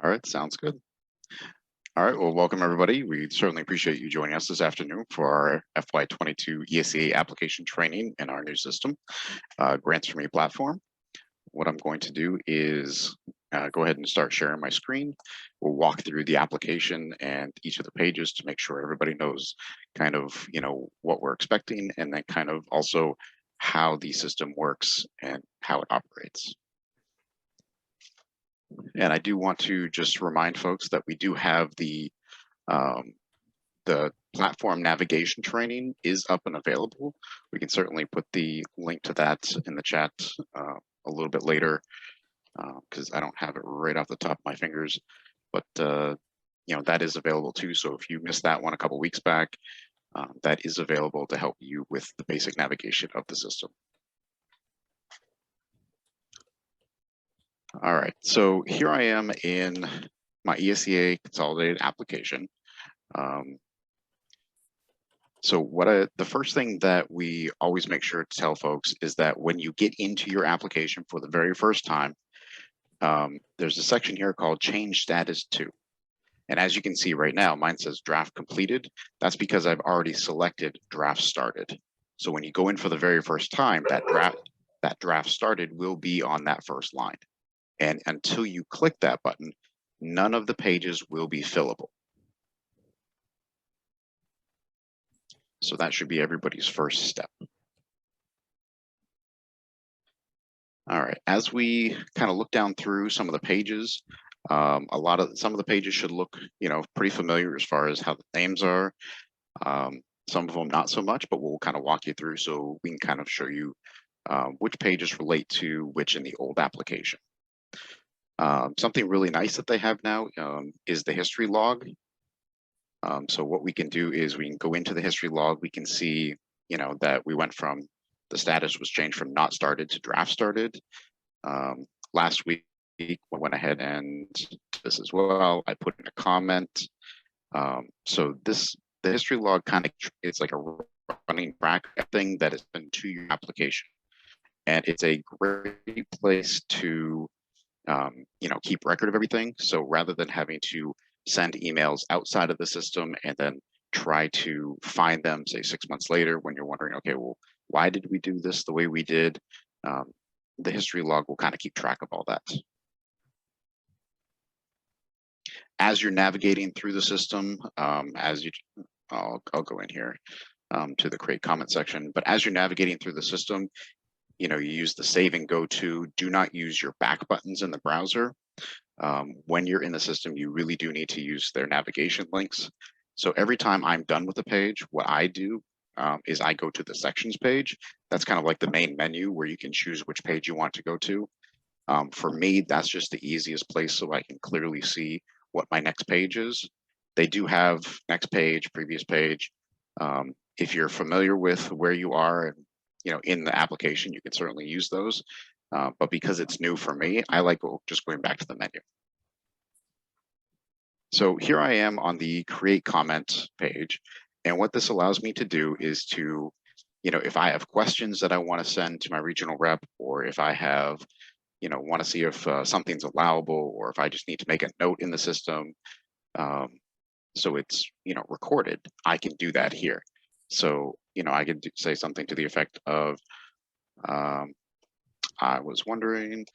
All right, sounds good. All right, well, welcome everybody. We certainly appreciate you joining us this afternoon for our FY22 ESEA application training in our new system, Grants for Me platform. What I'm going to do is go ahead and start sharing my screen. We'll walk through the application and each of the pages to make sure everybody knows kind of, what we're expecting, and then kind of also how the system works and how it operates. And I do want to just remind folks that we do have the platform navigation training is up and available. We can certainly put the link to that in the chat a little bit later because I don't have it right off the top of my fingers, but that is available too. So if you missed that one a couple weeks back, that is available to help you with the basic navigation of the system. All right, so here I am in my ESEA consolidated application. So the first thing that we always make sure to tell folks is that when you get into your application for the very first time, there's a section here called Change Status To. And as you can see right now, mine says Draft Completed. That's because I've already selected Draft Started. So when you go in for the very first time, that draft started will be on that first line. And until you click that button, none of the pages will be fillable. So that should be everybody's first step. All right, as we kind of look down through some of the pages, some of the pages should look, pretty familiar as far as how the names are. Some of them not so much, but we'll kind of walk you through so we can kind of show you which pages relate to which in the old application. Something really nice that they have now is the history log. So what we can do is we can go into the history log. We can see, that we went from the status was changed from not started to draft started. Last week, we went ahead and this as well. I put in a comment. So the history log it's like a running track thing that has been to your application. And it's a great place to keep record of everything. So rather than having to send emails outside of the system and then try to find them, say 6 months later, when you're wondering, okay, well, why did we do this the way we did? The history log will kind of keep track of all that. As you're navigating through the system, I'll go in here to the create comment section, but as you're navigating through the system, you use the save and go to. Do not use your back buttons in the browser. When you're in the system, you really do need to use their navigation links. So every time I'm done with a page, what I do is I go to the sections page. That's kind of like the main menu where you can choose which page you want to go to. For me, that's just the easiest place so I can clearly see what my next page is. They do have next page, previous page. If you're familiar with where you are and in the application, you can certainly use those. But because it's new for me, I like just going back to the menu. So here I am on the create comment page. And what this allows me to do is to, if I have questions that I want to send to my regional rep, or if I have, want to see if something's allowable, or if I just need to make a note in the system, so it's, recorded, I can do that here. So, I could say something to the effect of, I was wondering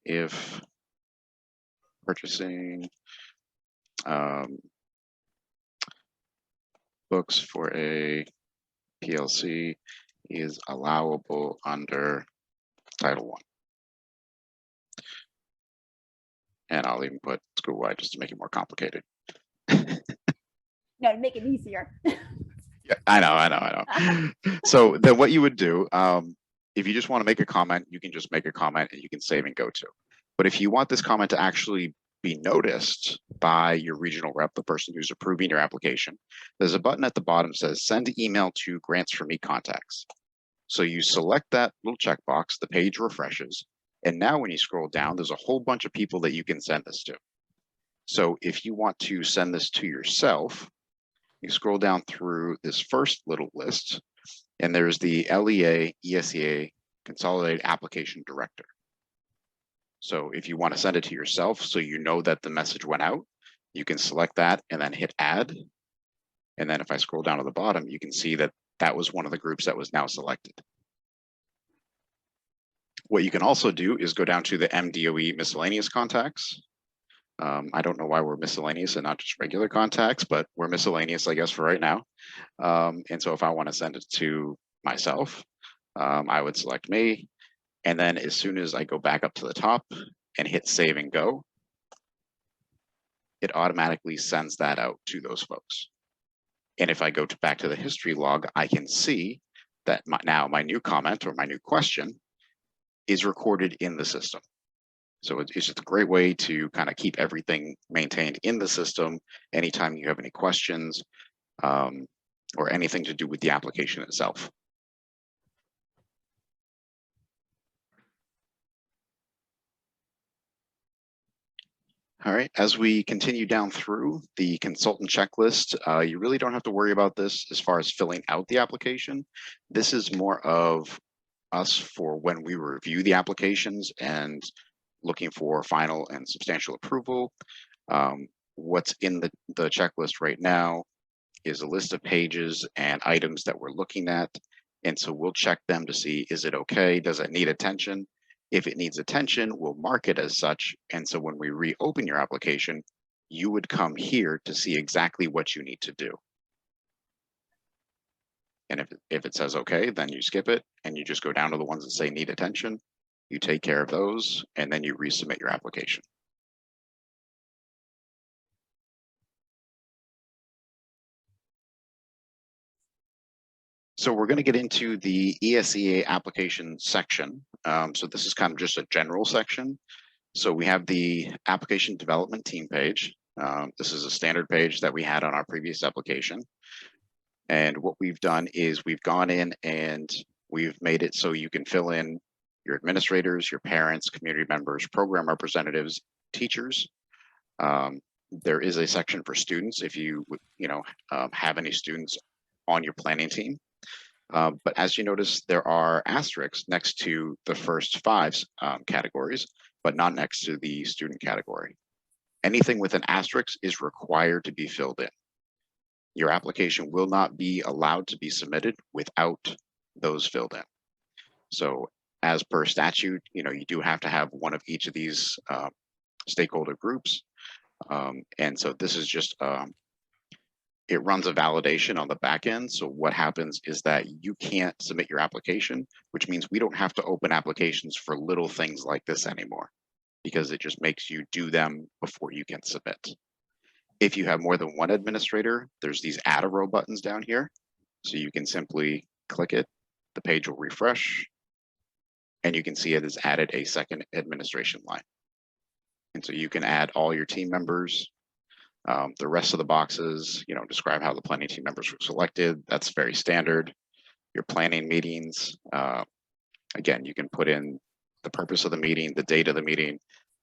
if purchasing books for a PLC is allowable under Title I. And I'll even put Schoolwide just to make it more complicated. No, to make it easier. Yeah, I know. So then what you would do, if you just want to make a comment, you can just make a comment and you can save and go to. But if you want this comment to actually be noticed by your regional rep, the person who's approving your application, there's a button at the bottom that says send email to Grants for Me contacts. So you select that little checkbox, the page refreshes. And now when you scroll down, there's a whole bunch of people that you can send this to. So if you want to send this to yourself, you scroll down through this first little list, and there's the LEA ESEA Consolidated Application Director. So if you want to send it to yourself so you know that the message went out, you can select that and then hit add. And then if I scroll down to the bottom, you can see that that was one of the groups that was now selected. What you can also do is go down to the MDOE miscellaneous contacts. I don't know why we're miscellaneous and not just regular contacts, but we're miscellaneous, I guess, for right now. And so if I want to send it to myself, I would select me. And then as soon as I go back up to the top and hit save and go, it automatically sends that out to those folks. And if I go back to the history log, I can see that now my new comment or my new question is recorded in the system. So it's just a great way to kind of keep everything maintained in the system anytime you have any questions or anything to do with the application itself. All right, as we continue down through the consultant checklist, you really don't have to worry about this as far as filling out the application. This is more of us for when we review the applications and looking for final and substantial approval. What's in the checklist right now is a list of pages and items that we're looking at. And so we'll check them to see, is it okay? Does it need attention? If it needs attention, we'll mark it as such. And so when we reopen your application, you would come here to see exactly what you need to do. And if it says okay, then you skip it and you just go down to the ones that say need attention. You take care of those, and then you resubmit your application. So we're going to get into the ESEA application section. So this is kind of just a general section. So we have the application development team page. This is a standard page that we had on our previous application. And what we've done is we've gone in and we've made it so you can fill in your administrators, your parents, community members, program representatives, teachers. There is a section for students if you have any students on your planning team. But as you notice, there are asterisks next to the first 5 categories, but not next to the student category. Anything with an asterisk is required to be filled in. Your application will not be allowed to be submitted without those filled in. So as per statute, you do have to have one of each of these stakeholder groups. And so this is just, it runs a validation on the back end. So what happens is that you can't submit your application, which means we don't have to open applications for little things like this anymore, because it just makes you do them before you can submit. If you have more than one administrator, there's these add a row buttons down here. So you can simply click it, the page will refresh, and you can see it has added a second administration line. And so you can add all your team members. The rest of the boxes, describe how the planning team members were selected. That's very standard. Your planning meetings, again, you can put in the purpose of the meeting, the date of the meeting,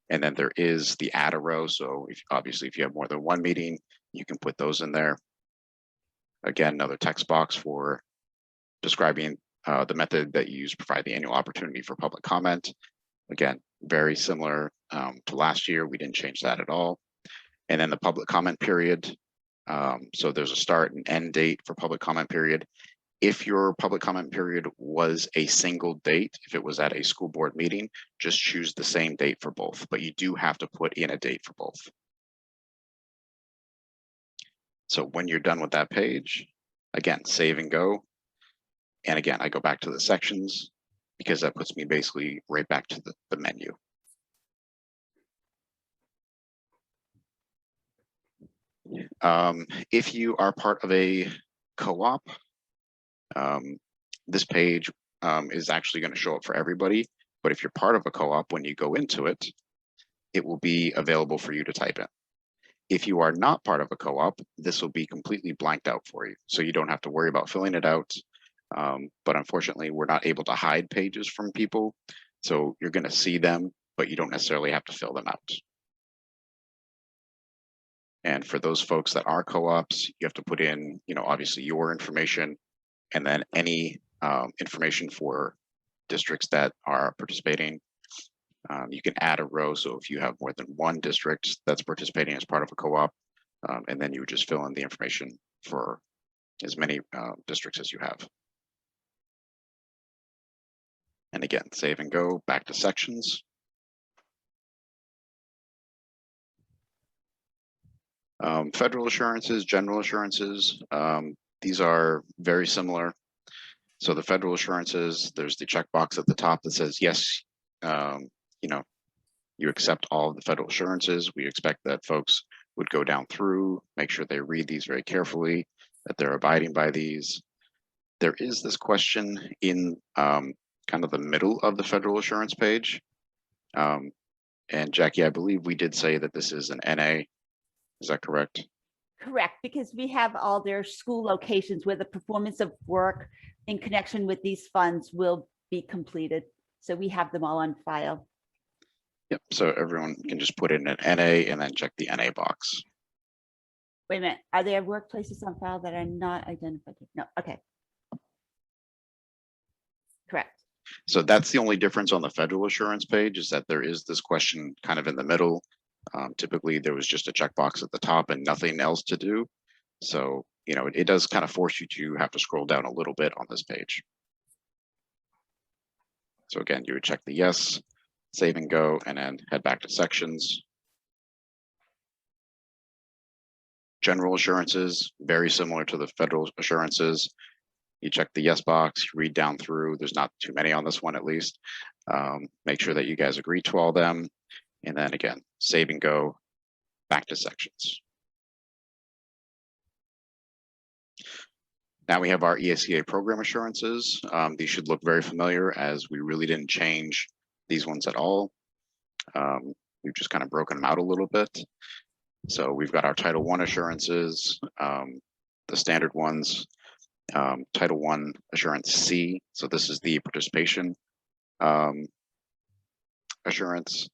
and then there is the add a row. So obviously, if you have more than one meeting, you can put those in there. Again, another text box for describing the method that you use to provide the annual opportunity for public comment. Again, very similar to last year. We didn't change that at all. And then the public comment period. So there's a start and end date for public comment period. If your public comment period was a single date, if it was at a school board meeting, just choose the same date for both, but you do have to put in a date for both. So when you're done with that page, again, save and go. And again, I go back to the sections because that puts me basically right back to the menu. If you are part of a co-op, this page is actually going to show up for everybody. But if you're part of a co-op, when you go into it, it will be available for you to type in. If you are not part of a co-op, this will be completely blanked out for you. So you don't have to worry about filling it out. But unfortunately, we're not able to hide pages from people. So you're going to see them, but you don't necessarily have to fill them out. And for those folks that are co-ops, you have to put in, obviously your information, and then any information for districts that are participating. You can add a row, so if you have more than one district that's participating as part of a co-op, and then you would just fill in the information for as many districts as you have. And again, save and go back to sections. Federal assurances, general assurances, these are very similar. So the federal assurances, there's the checkbox at the top that says, yes, you accept all of the federal assurances. We expect that folks would go down through, make sure they read these very carefully, that they're abiding by these. There is this question in kind of the middle of the federal assurance page. And Jackie, I believe we did say that this is an NA. Is that correct? Correct, because we have all their school locations where the performance of work in connection with these funds will be completed. So we have them all on file. Yep, so everyone can just put in an NA and then check the NA box. Wait a minute, are there workplaces on file that are not identified? No, okay. Correct. So that's the only difference on the federal assurance page, is that there is this question kind of in the middle. Typically there was just a checkbox at the top and nothing else to do. So, it does kind of force you to have to scroll down a little bit on this page. So again, you would check the yes, save and go, and then head back to sections. General assurances, very similar to the federal assurances. You check the yes box, you read down through. There's not too many on this one, at least. Make sure that you guys agree to all them. And then again, save and go back to sections. Now we have our ESEA program assurances. These should look very familiar, as we really didn't change these ones at all. We've just kind of broken them out a little bit. So we've got our Title I assurances, the standard ones, Title I Assurance C. So this is the participation assurance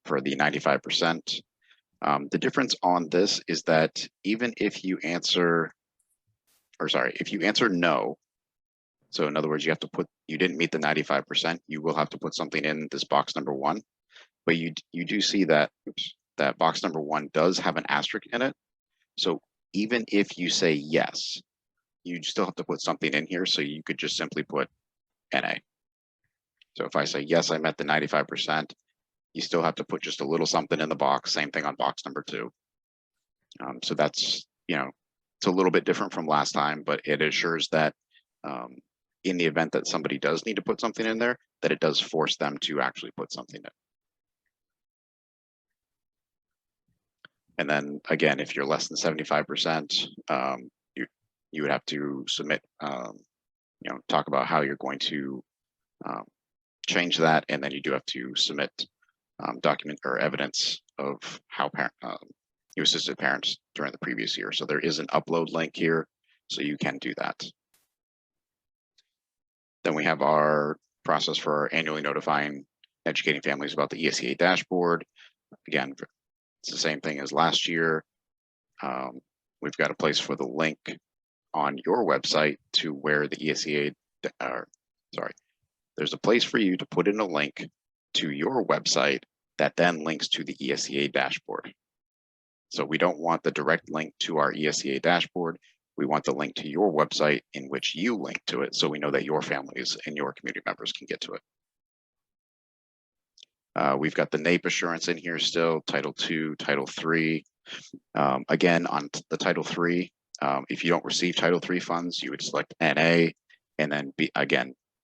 for the 95%. The difference on this is that even if you answer, if you answer no, so in other words, you didn't meet the 95%, you will have to put something in this box number 1. But you do see that, that box number 1 does have an asterisk in it. So even if you say yes, you still have to put something in here. So you could just simply put NA. So if I say, yes, I met the 95%, you still have to put just a little something in the box. Same thing on box number 2. So that's, it's a little bit different from last time, but it assures that in the event that somebody does need to put something in there, that it does force them to actually put something in. And then again, if you're less than 75%, you would have to submit, talk about how you're going to change that, and then you do have to submit document or evidence of how you assisted parents during the previous year. So there is an upload link here, so you can do that. Then we have our process for annually notifying educating families about the ESEA dashboard. Again, it's the same thing as last year. We've got a place for the link on your website to where the ESEA, there's a place for you to put in a link to your website that then links to the ESEA dashboard. So we don't want the direct link to our ESEA dashboard. We want the link to your website in which you link to it, so we know that your families and your community members can get to it. We've got the NAEP assurance in here still, Title II, Title III. Again, on the Title III, if you don't receive Title III funds, you would select NA, and then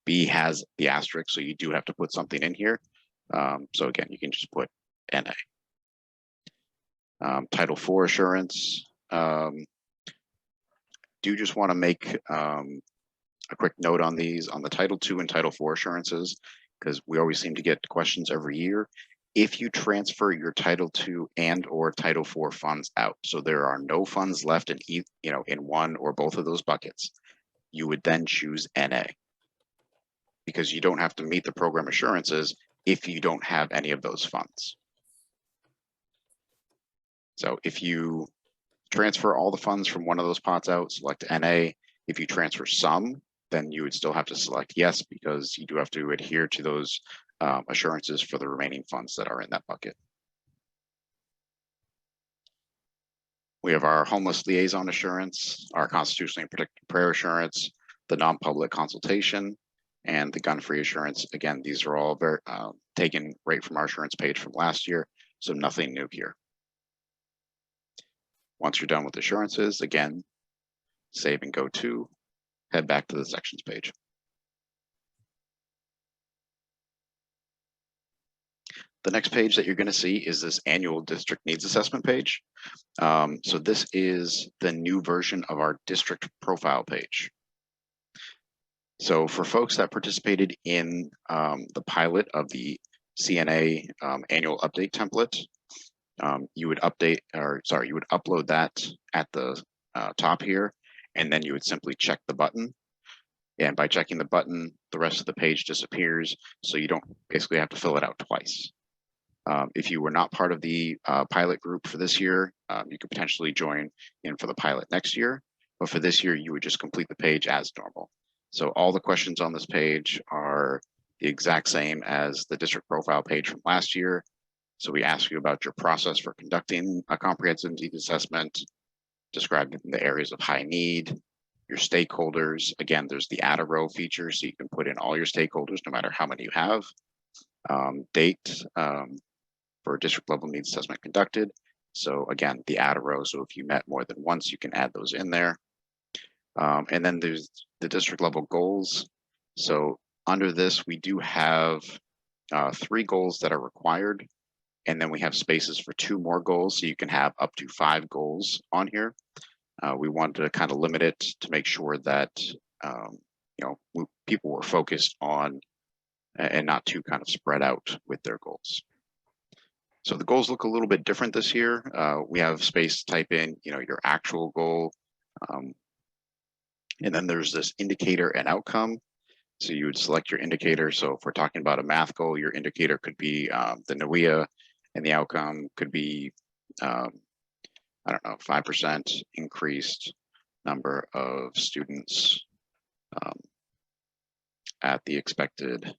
B has the asterisk, so you do have to put something in here. So again, you can just put NA. Title IV assurance. Do just want to make a quick note on these, on the Title II and Title IV assurances, because we always seem to get questions every year. If you transfer your Title II and or Title IV funds out, so there are no funds left in in one or both of those buckets, you would then choose NA, because you don't have to meet the program assurances if you don't have any of those funds. So if you transfer all the funds from one of those pots out, select NA. If you transfer some, then you would still have to select yes, because you do have to adhere to those assurances for the remaining funds that are in that bucket. We have our homeless liaison assurance, our constitutionally protected prayer assurance, the non-public consultation, and the gun-free assurance. Again, these are all very taken right from our assurance page from last year, so nothing new here. Once you're done with assurances, again, save and go to, head back to the sections page. The next page that you're going to see is this annual district needs assessment page. So this is the new version of our district profile page. So for folks that participated in the pilot of the CNA annual update template, you would upload that at the top here, and then you would simply check the button. And by checking the button, the rest of the page disappears, so you don't basically have to fill it out twice. If you were not part of the pilot group for this year, you could potentially join in for the pilot next year. But for this year, you would just complete the page as normal. So all the questions on this page are the exact same as the district profile page from last year. So we ask you about your process for conducting a comprehensive needs assessment, describing the areas of high need, your stakeholders. Again, there's the add a row feature, so you can put in all your stakeholders, no matter how many you have. Date for district level needs assessment conducted. So again, the add a row. So if you met more than once, you can add those in there. And then there's the district level goals. So under this, we do have 3 goals that are required. And then we have spaces for 2 more goals. So you can have up to 5 goals on here. We wanted to kind of limit it to make sure that people were focused on and not too kind of spread out with their goals. So the goals look a little bit different this year. We have space to type in, your actual goal. And then there's this indicator and outcome. So you would select your indicator. So if we're talking about a math goal, your indicator could be the NWEA, and the outcome could be, 5% increased number of students at the expected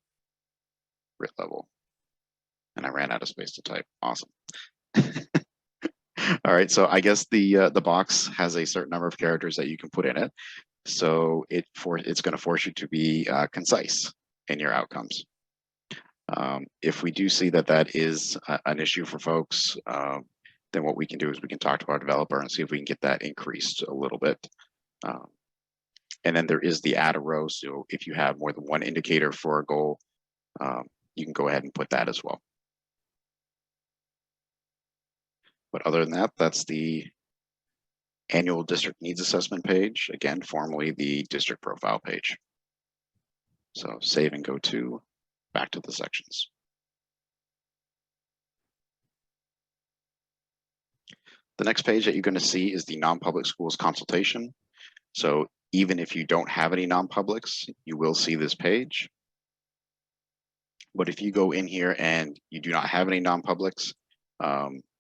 grit level. And I ran out of space to type. Awesome. All right, so I guess the box has a certain number of characters that you can put in it. So it's going to force you to be concise in your outcomes. If we do see that is an issue for folks, then what we can do is we can talk to our developer and see if we can get that increased a little bit. And then there is the add a row. So if you have more than one indicator for a goal, you can go ahead and put that as well. But other than that, that's the annual district needs assessment page. Again, formerly the district profile page. So save and go to, back to the sections. The next page that you're going to see is the non-public schools consultation. So even if you don't have any non-publics, you will see this page. But if you go in here and you do not have any non-publics,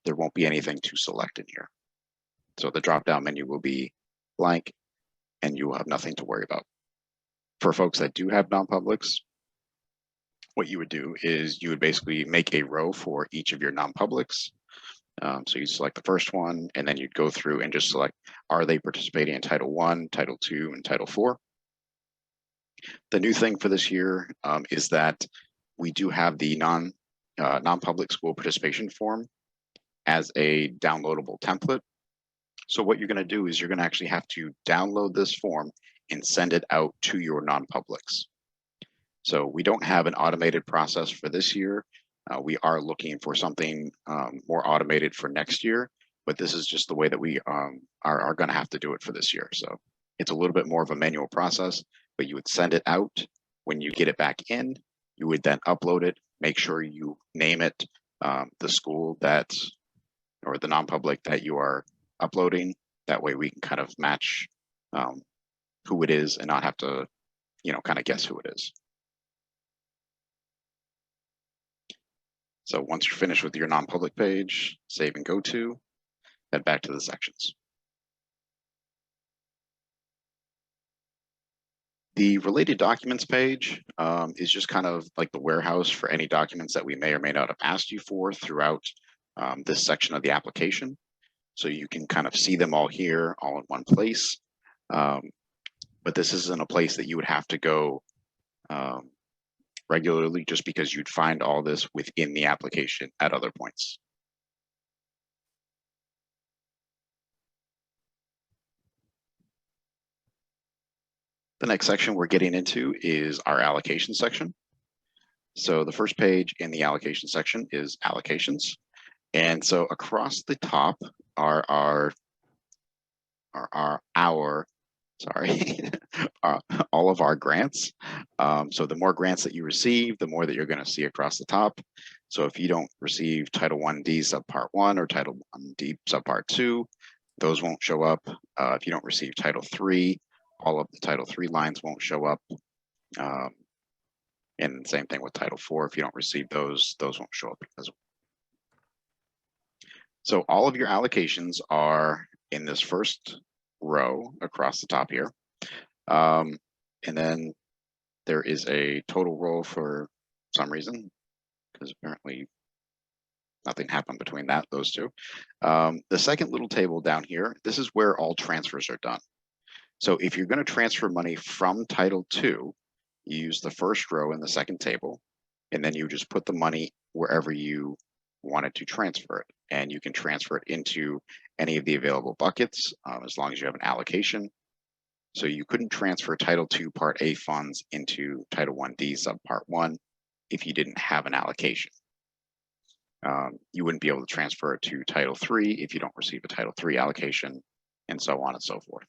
there won't be anything to select in here. So the drop-down menu will be blank and you will have nothing to worry about. For folks that do have non-publics, what you would do is you would basically make a row for each of your non-publics. So you select the first one, and then you'd go through and just select, are they participating in Title I, Title II, and Title IV? The new thing for this year is that we do have the non-public school participation form as a downloadable template. So what you're going to do is you're going to actually have to download this form and send it out to your non-publics. So we don't have an automated process for this year. We are looking for something more automated for next year, but this is just the way that we are going to have to do it for this year. So it's a little bit more of a manual process, but you would send it out. When you get it back in, you would then upload it, make sure you name it the school or the non-public that you are uploading. That way we can kind of match who it is and not have to, kind of guess who it is. So once you're finished with your non-public page, save and go to, head back to the sections. The related documents page is just kind of like the warehouse for any documents that we may or may not have asked you for throughout this section of the application. So you can kind of see them all here, all in one place. But this isn't a place that you would have to go regularly, just because you'd find all this within the application at other points. The next section we're getting into is our allocation section. So the first page in the allocation section is allocations. And so across the top are all of our grants. So the more grants that you receive, the more that you're going to see across the top. So if you don't receive Title 1D Subpart 1 or Title 1D Subpart 2, those won't show up. If you don't receive Title 3, all of the Title 3 lines won't show up. And same thing with Title 4. If you don't receive those won't show up as well. So all of your allocations are in this first row across the top here. And then there is a total row for some reason, because apparently nothing happened between those two. The second little table down here, this is where all transfers are done. So if you're going to transfer money from Title 2, you use the first row in the second table, and then you just put the money wherever you wanted to transfer it. And you can transfer it into any of the available buckets as long as you have an allocation. So you couldn't transfer Title 2 Part A funds into Title 1D Subpart 1 if you didn't have an allocation. You wouldn't be able to transfer it to Title 3 if you don't receive a Title 3 allocation, and so on and so forth.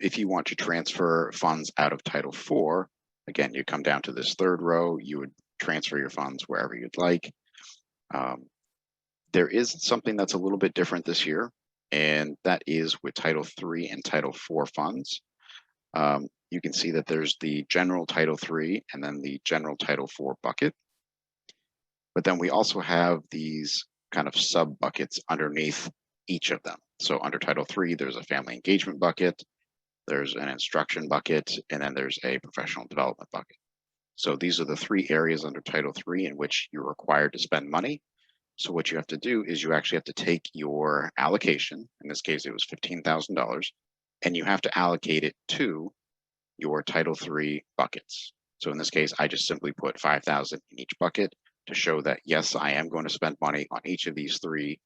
If you want to transfer funds out of Title 4, again, you come down to this third row, you would transfer your funds wherever you'd like. There is something that's a little bit different this year, and that is with Title 3 and Title 4 funds. You can see that there's the general Title 3 and then the general Title 4 bucket. But then we also have these kind of sub buckets underneath each of them. So under Title 3, there's a family engagement bucket, there's an instruction bucket, and then there's a professional development bucket. So these are the three areas under Title 3 in which you're required to spend money. So what you have to do is you actually have to take your allocation, in this case it was $15,000, and you have to allocate it to your Title 3 buckets. So in this case, I just simply put $5,000 in each bucket to show that, yes, I am going to spend money on each of these three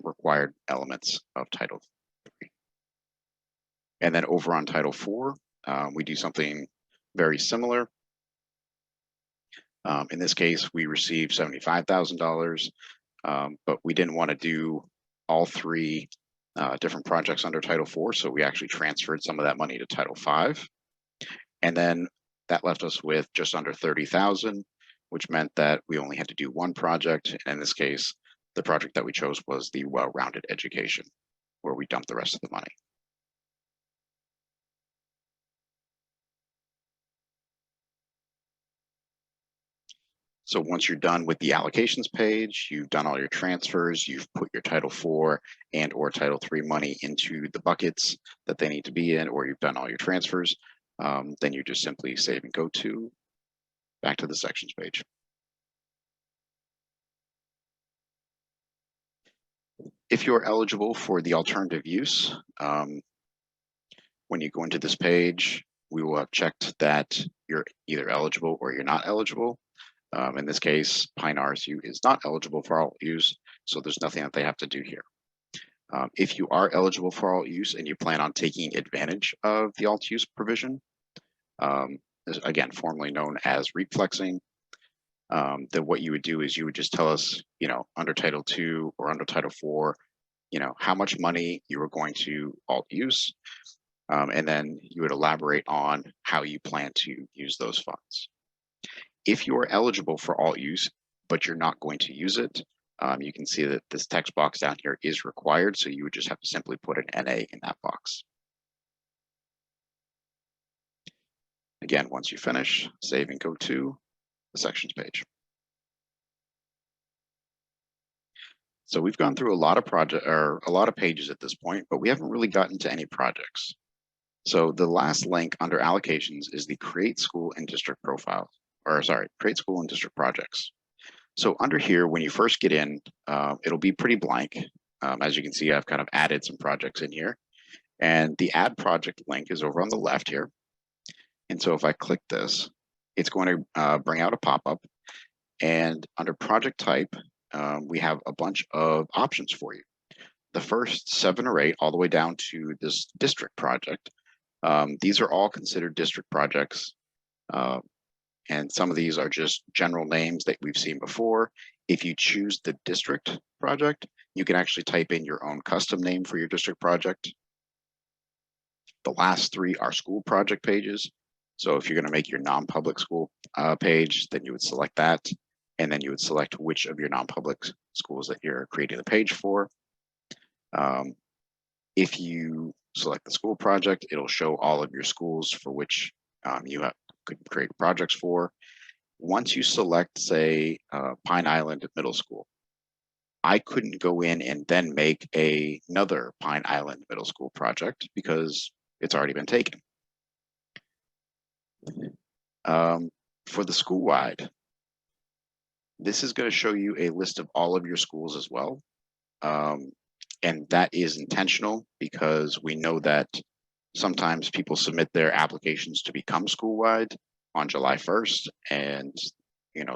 required elements of Title 3. And then over on Title 4, we do something very similar. In this case, we received $75,000, but we didn't want to do all three different projects under Title 4, so we actually transferred some of that money to Title 5. And then that left us with just under $30,000, which meant that we only had to do one project. And in this case, the project that we chose was the well-rounded education, where we dumped the rest of the money. So once you're done with the allocations page, you've done all your transfers, you've put your Title 4 and or Title 3 money into the buckets that they need to be in, or you've done all your transfers, then you just simply save and go to back to the sections page. If you're eligible for the alternative use, when you go into this page, we will have checked that you're either eligible or you're not eligible. In this case, Pine RSU is not eligible for alt use, so there's nothing that they have to do here. If you are eligible for alt use and you plan on taking advantage of the alt use provision, again, formerly known as reflexing, then what you would do is you would just tell us, under Title 2 or under Title 4, how much money you were going to alt use, and then you would elaborate on how you plan to use those funds. If you are eligible for alt use, but you're not going to use it, you can see that this text box down here is required, so you would just have to simply put an NA in that box. Again, once you finish, save and go to the sections page. So we've gone through a lot of pages at this point, but we haven't really gotten to any projects. So the last link under allocations is the create school and district profile, or sorry, create school and district projects. So under here, when you first get in, it'll be pretty blank. As you can see, I've kind of added some projects in here, and the add project link is over on the left here. And so if I click this, it's going to bring out a pop-up, and under project type, we have a bunch of options for you. The first 7 or 8 all the way down to this district project. These are all considered district projects. And some of these are just general names that we've seen before. If you choose the district project, you can actually type in your own custom name for your district project. The last 3 are school project pages. So if you're going to make your non-public school page, then you would select that. And then you would select which of your non-public schools that you're creating the page for. If you select the school project, it'll show all of your schools for which you could create projects for. Once you select, say, Pine Island Middle School, I couldn't go in and then make another Pine Island Middle School project because it's already been taken. For the Schoolwide, this is going to show you a list of all of your schools as well. And that is intentional because we know that sometimes people submit their applications to become Schoolwide on July 1st, and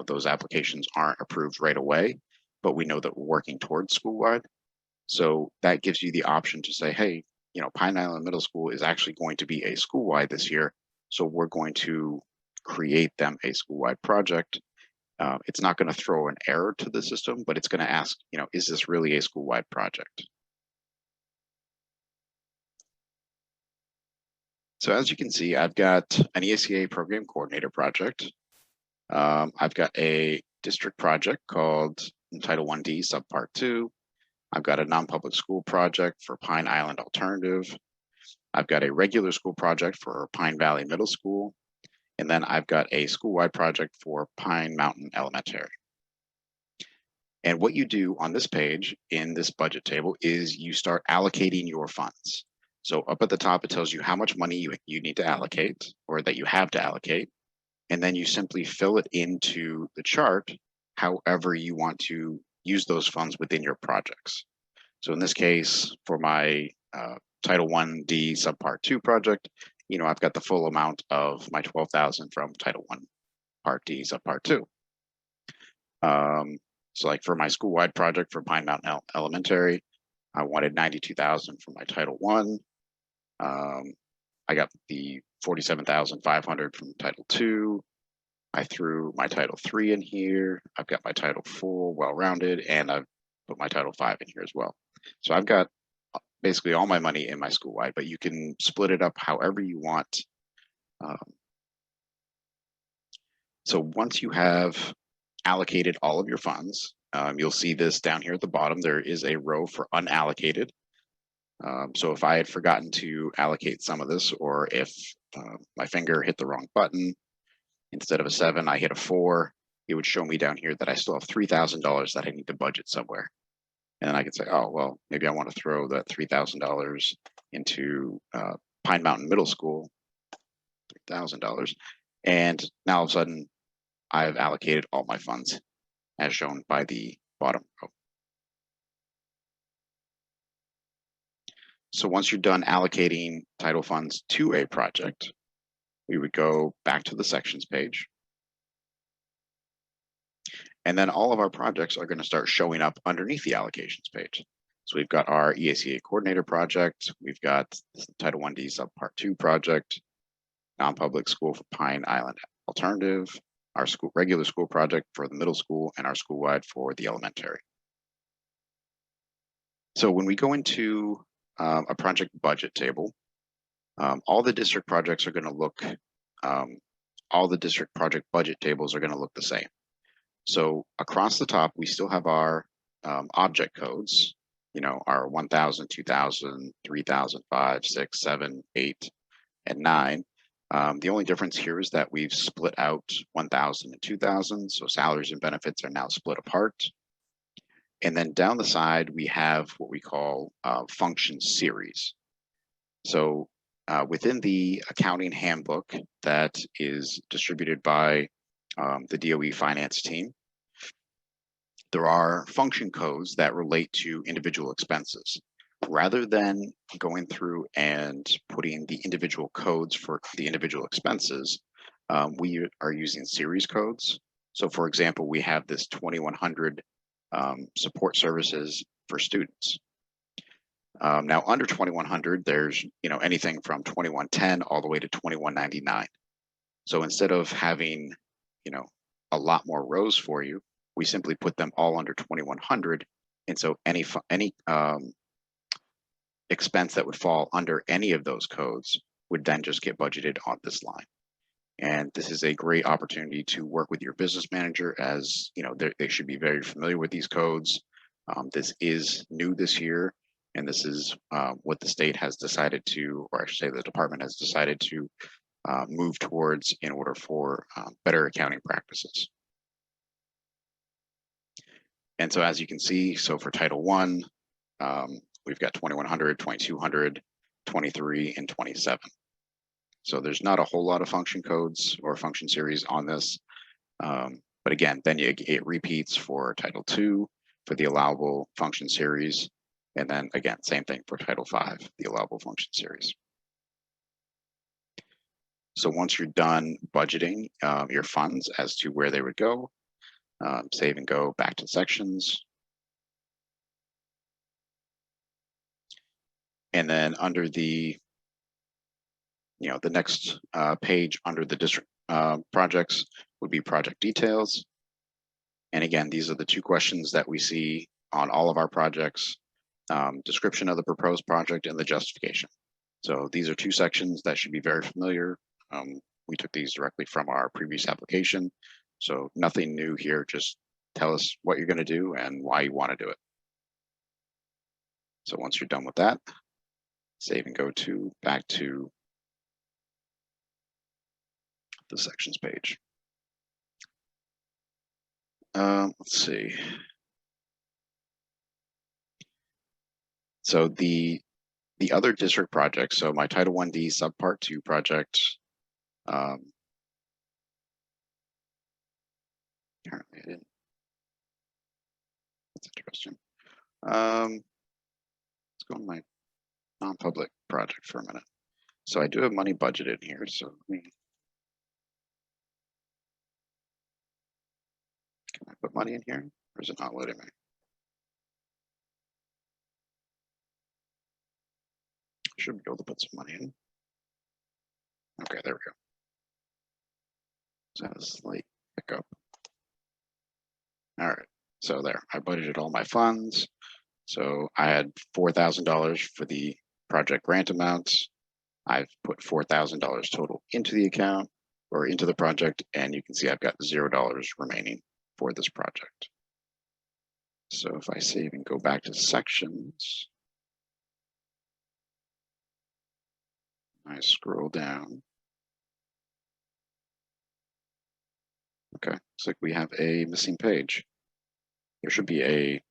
those applications aren't approved right away, but we know that we're working towards Schoolwide. So that gives you the option to say, hey, Pine Island Middle School is actually going to be a Schoolwide this year, so we're going to create them a Schoolwide project. It's not going to throw an error to the system, but it's going to ask, is this really a Schoolwide project? So as you can see, I've got an ESEA program coordinator project. I've got a district project called Title 1D Subpart 2. I've got a non-public school project for Pine Island Alternative. I've got a regular school project for Pine Valley Middle School. And then I've got a school-wide project for Pine Mountain Elementary. And what you do on this page in this budget table is you start allocating your funds. So up at the top, it tells you how much money you need to allocate or that you have to allocate. And then you simply fill it into the chart however you want to use those funds within your projects. So in this case, for my Title 1D Subpart 2 project, I've got the full amount of my $12,000 from Title 1 Part D Subpart 2. So like for my school-wide project for Pine Mountain Elementary, I wanted $92,000 for my Title 1. I got the $47,500 from Title 2. I threw my Title 3 in here. I've got my Title 4 well-rounded, and I've put my Title 5 in here as well. So I've got basically all my money in my school-wide, but you can split it up however you want. So once you have allocated all of your funds, you'll see this down here at the bottom. There is a row for unallocated. So if I had forgotten to allocate some of this, or if my finger hit the wrong button, instead of a 7, I hit a 4, it would show me down here that I still have $3,000 that I need to budget somewhere. And then I could say, oh, well, maybe I want to throw that $3,000 into Pine Mountain Middle School, $3,000. And now all of a sudden, I've allocated all my funds as shown by the bottom row. So once you're done allocating title funds to a project, we would go back to the sections page. And then all of our projects are going to start showing up underneath the allocations page. So we've got our ESEA coordinator project. We've got Title 1D Subpart 2 project, non-public school for Pine Island Alternative, our regular school project for the middle school, and our school-wide for the elementary. So when we go into a project budget table, all the district projects are going to look, all the district project budget tables are going to look the same. So across the top, we still have our object codes, our 1,000, 2,000, 3,000, 5, 6, 7, 8, and 9. The only difference here is that we've split out 1,000 and 2,000. So salaries and benefits are now split apart. And then down the side, we have what we call function series. So within the accounting handbook that is distributed by the DOE finance team, there are function codes that relate to individual expenses. Rather than going through and putting the individual codes for the individual expenses, we are using series codes. So for example, we have this 2100 support services for students. Now under 2100, there's anything from 2110 all the way to 2199. So instead of having a lot more rows for you, we simply put them all under 2100, and so any expense that would fall under any of those codes would then just get budgeted on this line. And this is a great opportunity to work with your business manager, as they should be very familiar with these codes. This is new this year, and this is what the state has decided to, or I should say the department has decided to move towards in order for better accounting practices. And so as you can see, so for Title I, we've got 2100, 2200, 23, and 27. So there's not a whole lot of function codes or function series on this. But again, then it repeats for Title II for the allowable function series. And then again, same thing for Title V, the allowable function series. So once you're done budgeting your funds as to where they would go, save and go back to sections. And then under the next page under the district projects would be project details. And again, these are the two questions that we see on all of our projects: description of the proposed project and the justification. So these are two sections that should be very familiar. We took these directly from our previous application. So nothing new here, just tell us what you're going to do and why you want to do it. So once you're done with that, save and go back to the sections page. Let's see. So the other district projects, so my Title 1D Subpart 2 project, apparently I didn't. That's interesting. Let's go to my non-public project for a minute. So I do have money budgeted here, so let me. Can I put money in here, or is it not letting me? Should be able to put some money in. Okay, there we go. So that was a slight hiccup. All right, so there, I budgeted all my funds. So I had $4,000 for the project grant amounts. I've put $4,000 total into the account or into the project, and you can see I've got $0 remaining for this project. So if I save and go back to sections, I scroll down. Okay, looks like we have a missing page. There should be a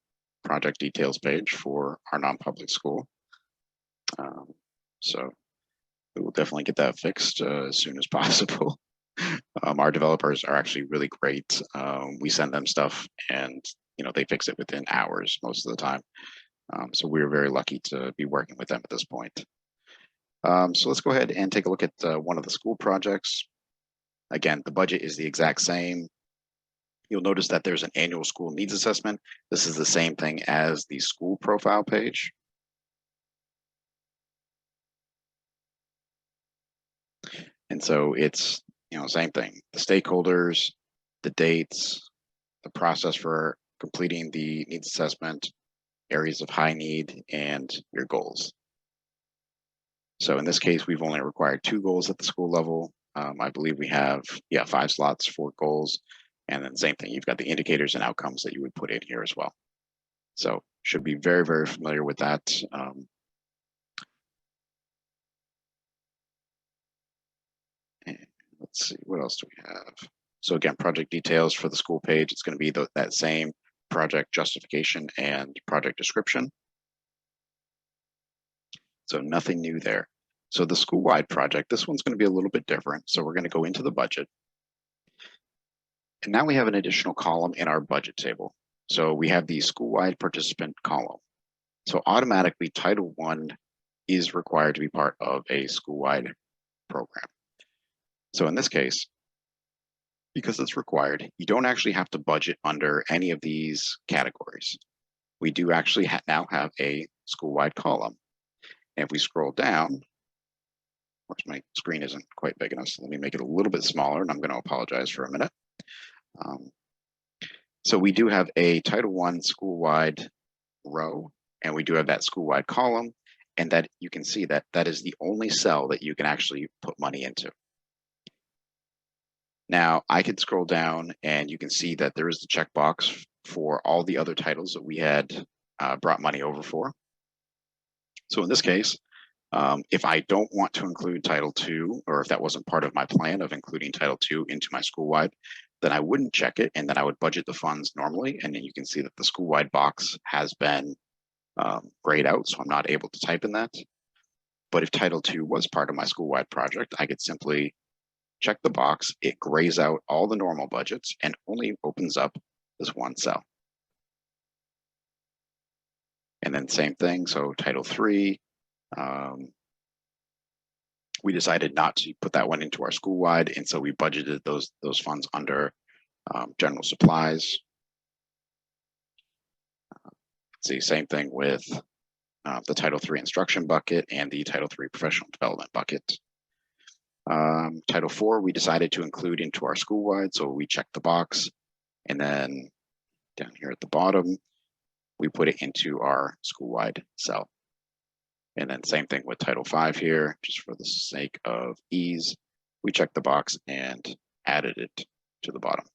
project details page for our non-public school. So we will definitely get that fixed as soon as possible. Our developers are actually really great. We send them stuff and they fix it within hours most of the time. So we're very lucky to be working with them at this point. So let's go ahead and take a look at one of the school projects. Again, the budget is the exact same. You'll notice that there's an annual school needs assessment. This is the same thing as the school profile page. And so it's, same thing, the stakeholders, the dates, the process for completing the needs assessment, areas of high need, and your goals. So in this case, we've only required 2 goals at the school level. I believe we have, 5 slots for goals. And then same thing, you've got the indicators and outcomes that you would put in here as well. So should be very, very familiar with that. And let's see, what else do we have? So again, project details for the school page, it's going to be that same project justification and project description. So nothing new there. So the school-wide project, this one's going to be a little bit different. So we're going to go into the budget. And now we have an additional column in our budget table. So we have the school-wide participant column. So automatically Title I is required to be part of a school-wide program. So in this case, because it's required, you don't actually have to budget under any of these categories. We do actually now have a school-wide column. And if we scroll down, which my screen isn't quite big enough, so let me make it a little bit smaller, and I'm going to apologize for a minute. So we do have a Title I school-wide row, and we do have that school-wide column, and that you can see that that is the only cell that you can actually put money into. Now, I could scroll down, and you can see that there is the checkbox for all the other titles that we had brought money over for. So in this case, if I don't want to include Title II, or if that wasn't part of my plan of including Title II into my school-wide, then I wouldn't check it, and then I would budget the funds normally. And then you can see that the school-wide box has been grayed out, so I'm not able to type in that. But if Title II was part of my school-wide project, I could simply check the box, it grays out all the normal budgets and only opens up this one cell. And then same thing, so Title III, we decided not to put that one into our school-wide, and so we budgeted those funds under general supplies. See, same thing with the Title III instruction bucket and the Title III professional development bucket. Title IV, we decided to include into our school-wide, so we checked the box, and then down here at the bottom, we put it into our school-wide cell. And then same thing with Title V here, just for the sake of ease, we checked the box and added it to the bottom.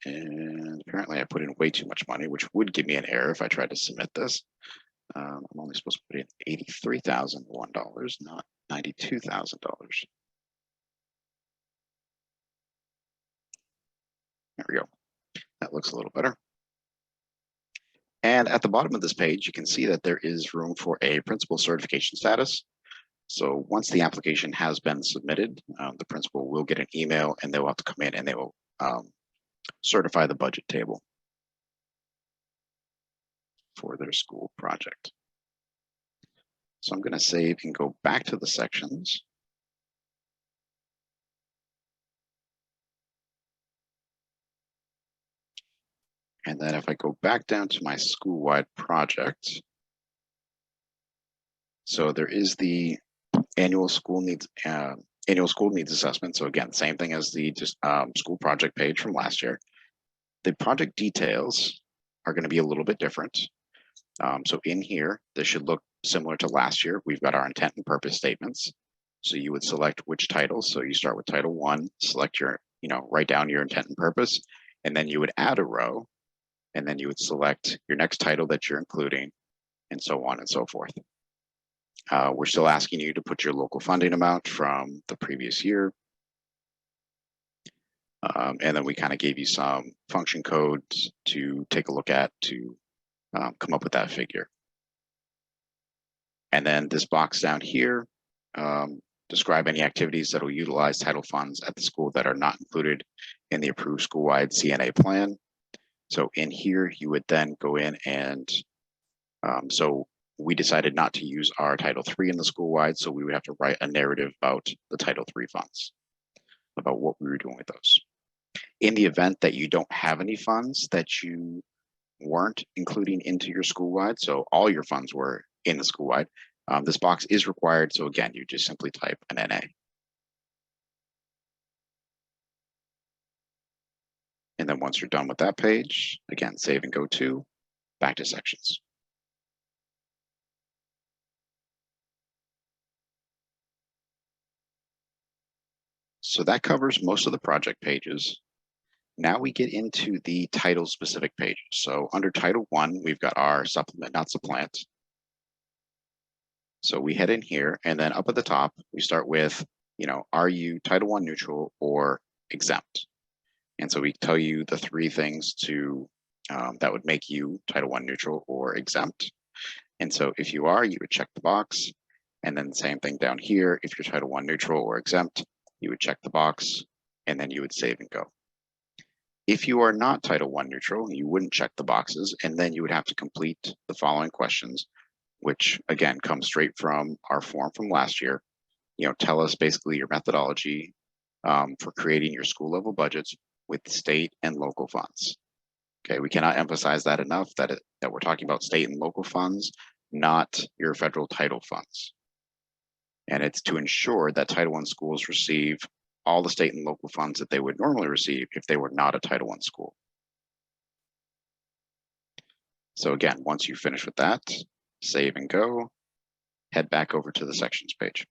And apparently I put in way too much money, which would give me an error if I tried to submit this. I'm only supposed to put in $83,001, not $92,000. There we go. That looks a little better. And at the bottom of this page, you can see that there is room for a principal certification status. So once the application has been submitted, the principal will get an email, and they will have to come in and they will certify the budget table for their school project. So I'm going to save and go back to the sections. And then if I go back down to my school-wide project, so there is the annual school needs assessment. So again, same thing as the school project page from last year. The project details are going to be a little bit different. So in here, this should look similar to last year. We've got our intent and purpose statements. So you would select which title. So you start with Title I, select your, write down your intent and purpose, and then you would add a row, and then you would select your next title that you're including, and so on and so forth. We're still asking you to put your local funding amount from the previous year. And then we kind of gave you some function codes to take a look at to come up with that figure. And then this box down here, describe any activities that will utilize title funds at the school that are not included in the approved school-wide CNA plan. So in here, you would then go in and, so we decided not to use our Title III in the school-wide, so we would have to write a narrative about the Title III funds, about what we were doing with those. In the event that you don't have any funds that you weren't including into your school-wide, so all your funds were in the school-wide, this box is required. So again, you just simply type an NA. And then once you're done with that page, again, save and go to back to sections. So that covers most of the project pages. Now we get into the title specific pages. So under Title I, we've got our supplement, not supplant. So we head in here, and then up at the top, we start with, are you Title I neutral or exempt? And so we tell you the three things to that would make you Title I neutral or exempt. And so if you are, you would check the box. And then the same thing down here. If you're Title I neutral or exempt, you would check the box and then you would save and go. If you are not Title I neutral, you wouldn't check the boxes, and then you would have to complete the following questions, which again comes straight from our form from last year. Tell us basically your methodology for creating your school level budgets with state and local funds. Okay, we cannot emphasize that enough that we're talking about state and local funds, not your federal title funds. And it's to ensure that Title I schools receive all the state and local funds that they would normally receive if they were not a Title I school. So again, once you finish with that, save and go, head back over to the sections page.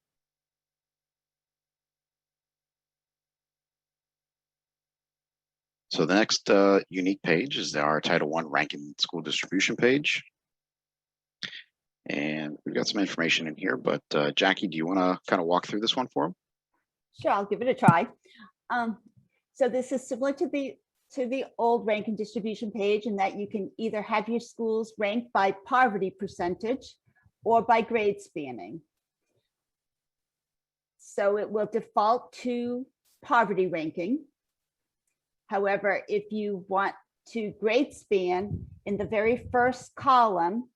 So the next unique page is our Title I ranking school distribution page. And we've got some information in here, but Jackie, do you want to kind of walk through this one for them? Sure, I'll give it a try. So this is similar to the old ranking distribution page in that you can either have your schools ranked by poverty percentage or by grade spanning. So it will default to poverty ranking. However, if you want to grade span, in the very first column,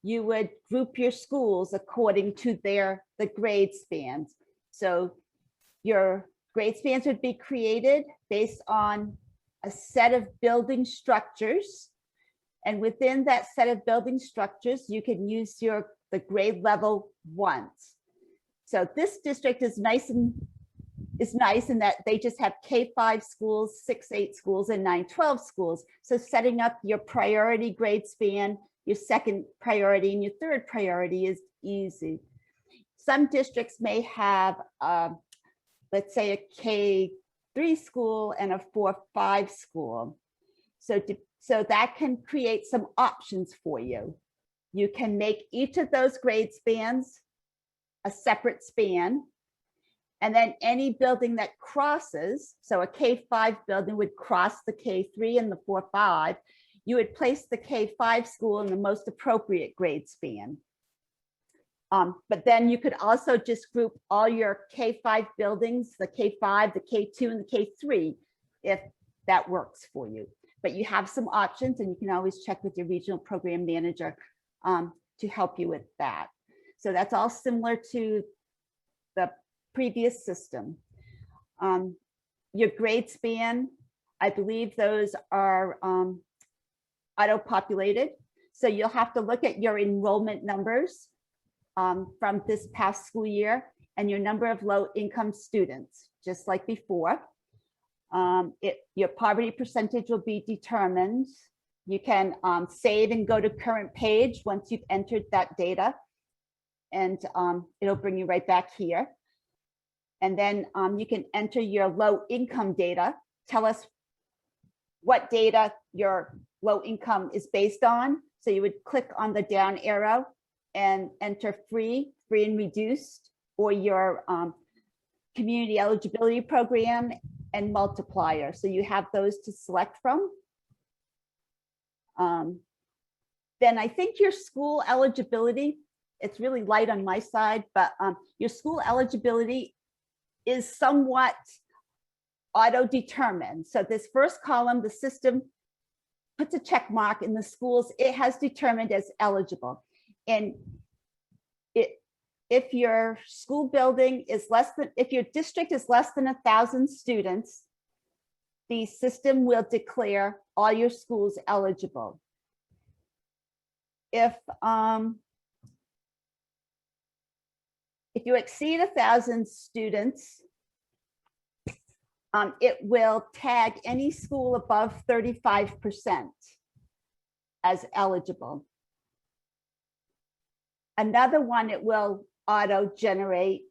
you would group your schools according to the grade spans. So your grade spans would be created based on a set of building structures. And within that set of building structures, you can use the grade level ones. So this district is nice in that they just have K-5 schools, 6-8 schools, and 9-12 schools. So setting up your priority grade span, your second priority, and your third priority is easy. Some districts may have, let's say, a K-3 school and a 4-5 school. So that can create some options for you. You can make each of those grade spans a separate span. And then any building that crosses, so a K-5 building would cross the K-3 and the 4-5, you would place the K-5 school in the most appropriate grade span. But then you could also just group all your K-5 buildings, the K-5, the K-2, and the K-3, if that works for you. But you have some options, and you can always check with your regional program manager to help you with that. So that's all similar to the previous system. Your grade span, I believe those are auto-populated. So you'll have to look at your enrollment numbers from this past school year and your number of low-income students, just like before. Your poverty percentage will be determined. You can save and go to current page once you've entered that data, and it'll bring you right back here. And then you can enter your low income data. Tell us what data your low income is based on. So you would click on the down arrow and enter free and reduced, or your community eligibility program and multiplier. So you have those to select from. Then I think your school eligibility, it's really light on my side, but your school eligibility is somewhat auto-determined. So this first column, the system puts a check mark in the schools it has determined as eligible. And if your school building is if your district is less than 1,000 students, the system will declare all your schools eligible. If you exceed 1,000 students, it will tag any school above 35% as eligible. Another one it will auto-generate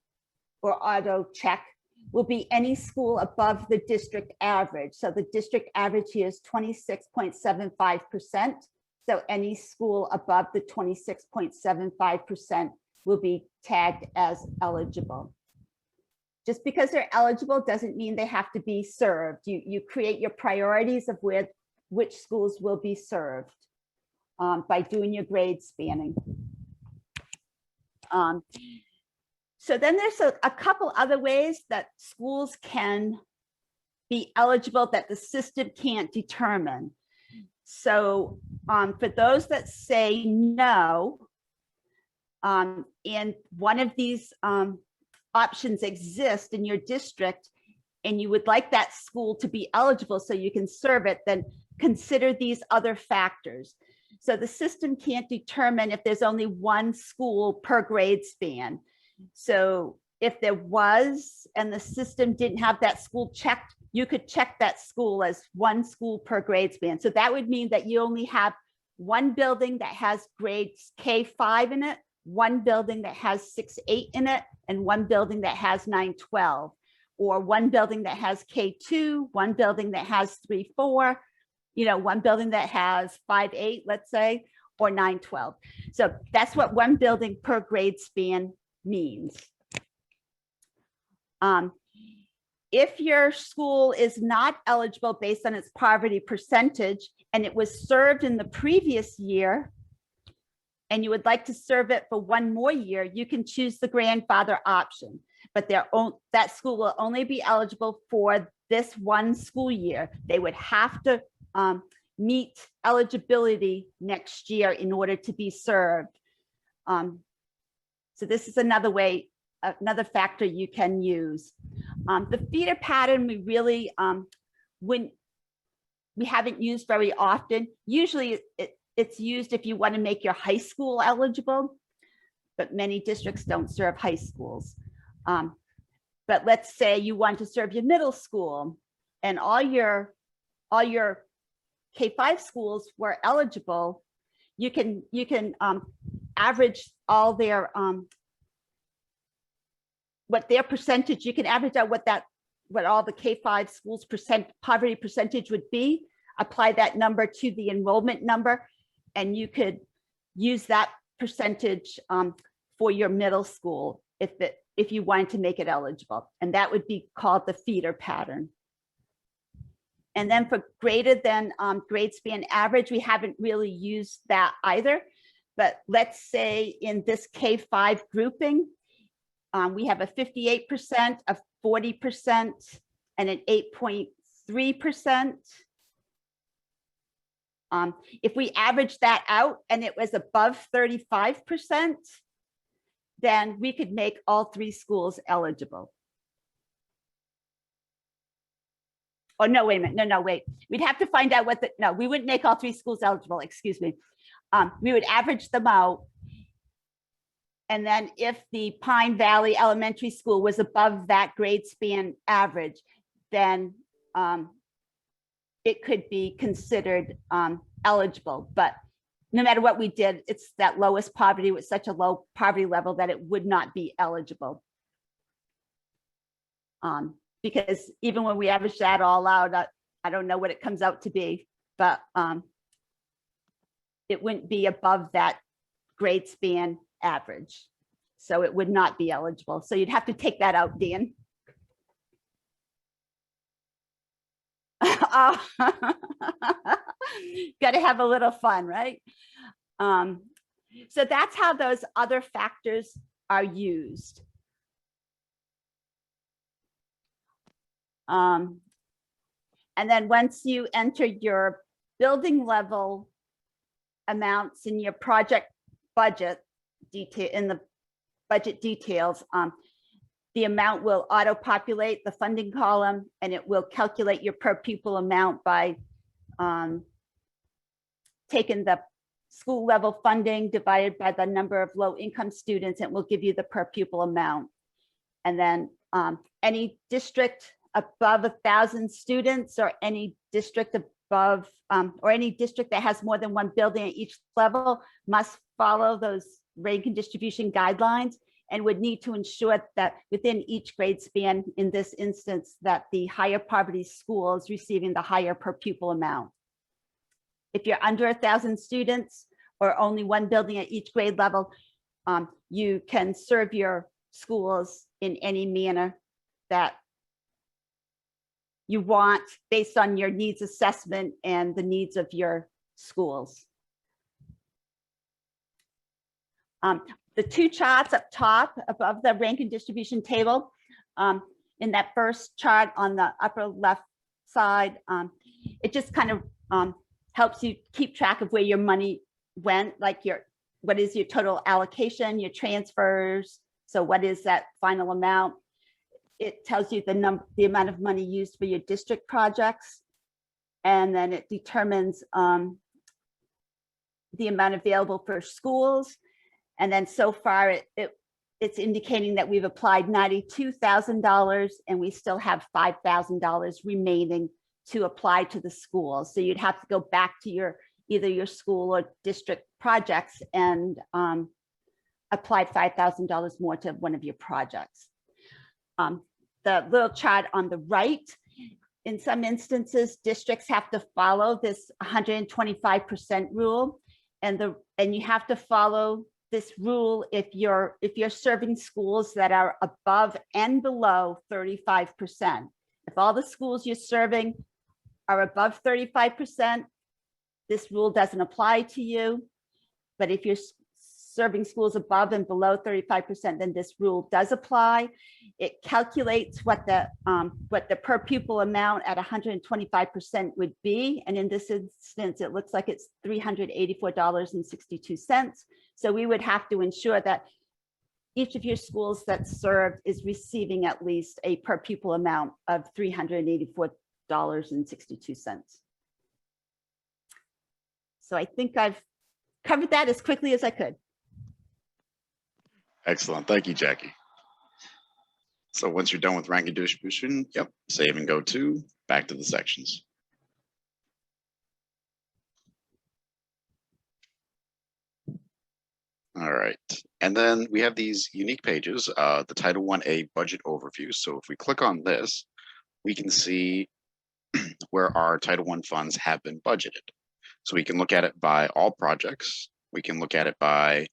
or auto-check will be any school above the district average. So the district average here is 26.75%. So any school above the 26.75% will be tagged as eligible. Just because they're eligible doesn't mean they have to be served. You create your priorities of which schools will be served. by doing your grade spanning. So then there's a couple other ways that schools can be eligible that the system can't determine. So for those that say no, and one of these options exist in your district, and you would like that school to be eligible so you can serve it, then consider these other factors. So the system can't determine if there's only one school per grade span. So if there was, and the system didn't have that school checked, you could check that school as one school per grade span. So that would mean that you only have one building that has grades K-5 in it, one building that has 6-8 in it, and one building that has 9-12, or one building that has K2, one building that has 3-4, you know, one building that has 5-8, let's say, or 9-12. So that's what one building per grade span means. If your school is not eligible based on its poverty percentage and it was served in the previous year, and you would like to serve it for one more year, you can choose the grandfather option, but that school will only be eligible for this one school year. They would have to meet eligibility next year in order to be served. So this is another way, another factor you can use. The feeder pattern, we really, we haven't used very often. Usually it's used if you want to make your high school eligible, but many districts don't serve high schools. But let's say you want to serve your middle school and all your K-5 schools were eligible. You can average all their what their percentage, you can average out what all the K-5 schools poverty percentage would be, apply that number to the enrollment number, and you could use that percentage for your middle school if you wanted to make it eligible, and that would be called the feeder pattern. And then for greater than grade span average, we haven't really used that either, but let's say in this K-5 grouping, we have a 58%, a 40%, and an 8.3%. If we average that out and it was above 35%, then we could make all three schools eligible. Oh, no, wait a minute. No, wait. We'd have to find out no, we wouldn't make all three schools eligible, excuse me. We would average them out. And then if the Pine Valley Elementary School was above that grade span average, then it could be considered eligible. But no matter what we did, it's that lowest poverty with such a low poverty level that it would not be eligible. Because even when we average that all out, I don't know what it comes out to be, but it wouldn't be above that grade span average. So it would not be eligible. So you'd have to take that out, Dan. Got to have a little fun, right? So that's how those other factors are used. And then once you enter your building level amounts in your project budget detail, in the budget details, the amount will auto-populate the funding column, and it will calculate your per pupil amount by taking the school level funding divided by the number of low income students, and it will give you the per pupil amount. And then any district above 1,000 students, or any district above, or any district that has more than one building at each level, must follow those ranking distribution guidelines, and would need to ensure that within each grade span, in this instance, that the higher poverty school is receiving the higher per pupil amount. If you're under 1,000 students or only one building at each grade level, you can serve your schools in any manner that you want based on your needs assessment and the needs of your schools. The two charts up top above the ranking distribution table, in that first chart on the upper left side, it just kind of helps you keep track of where your money went, like what is your total allocation, your transfers. So what is that final amount? It tells you the amount of money used for your district projects. And then it determines the amount available for schools. And then so far it's indicating that we've applied $92,000 and we still have $5,000 remaining to apply to the schools. So you'd have to go back to either your school or district projects and apply $5,000 more to one of your projects. The little chart on the right, in some instances, districts have to follow this 125% rule, and you have to follow this rule if you're serving schools that are above and below 35%. If all the schools you're serving are above 35%, this rule doesn't apply to you. But if you're serving schools above and below 35%, then this rule does apply. It calculates what the per pupil amount at 125% would be. And in this instance, it looks like it's $384.62. So we would have to ensure that each of your schools that's served is receiving at least a per pupil amount of $384.62. So I think I've covered that as quickly as I could. Excellent. Thank you, Jackie. So once you're done with ranking distribution, yep, save and go to back to the sections. All right. And then we have these unique pages, the Title 1A budget overview. So if we click on this, we can see where our Title I funds have been budgeted. So we can look at it by all projects. We can look at it by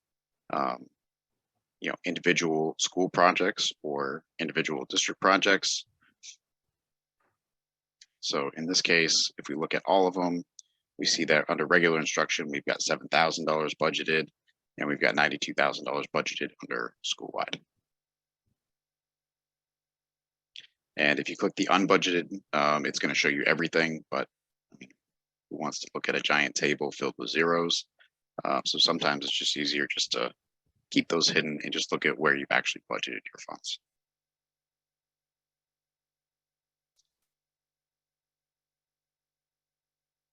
individual school projects or individual district projects. So in this case, if we look at all of them, we see that under regular instruction, we've got $7,000 budgeted, and we've got $92,000 budgeted under Schoolwide. And if you click the unbudgeted, it's going to show you everything, but who wants to look at a giant table filled with zeros? So sometimes it's just easier just to keep those hidden and just look at where you've actually budgeted your funds.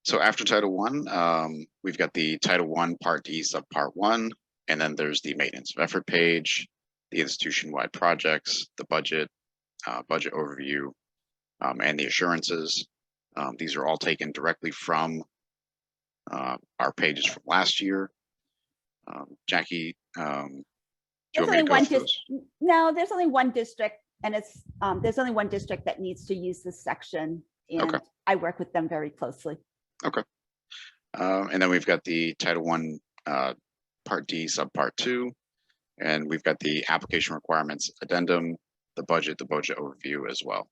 So after Title I, we've got the Title I Part D Subpart 1, and then there's the maintenance of effort page, the institution-wide projects, the budget, budget overview, and the assurances. These are all taken directly from our pages from last year. Jackie, do you want me to go through those? No, there's only one district, and it's there's only one district that needs to use this section, and okay. I work with them very closely. Okay. And then we've got the Title I Part D Subpart 2, and we've got the application requirements addendum, the budget overview as well.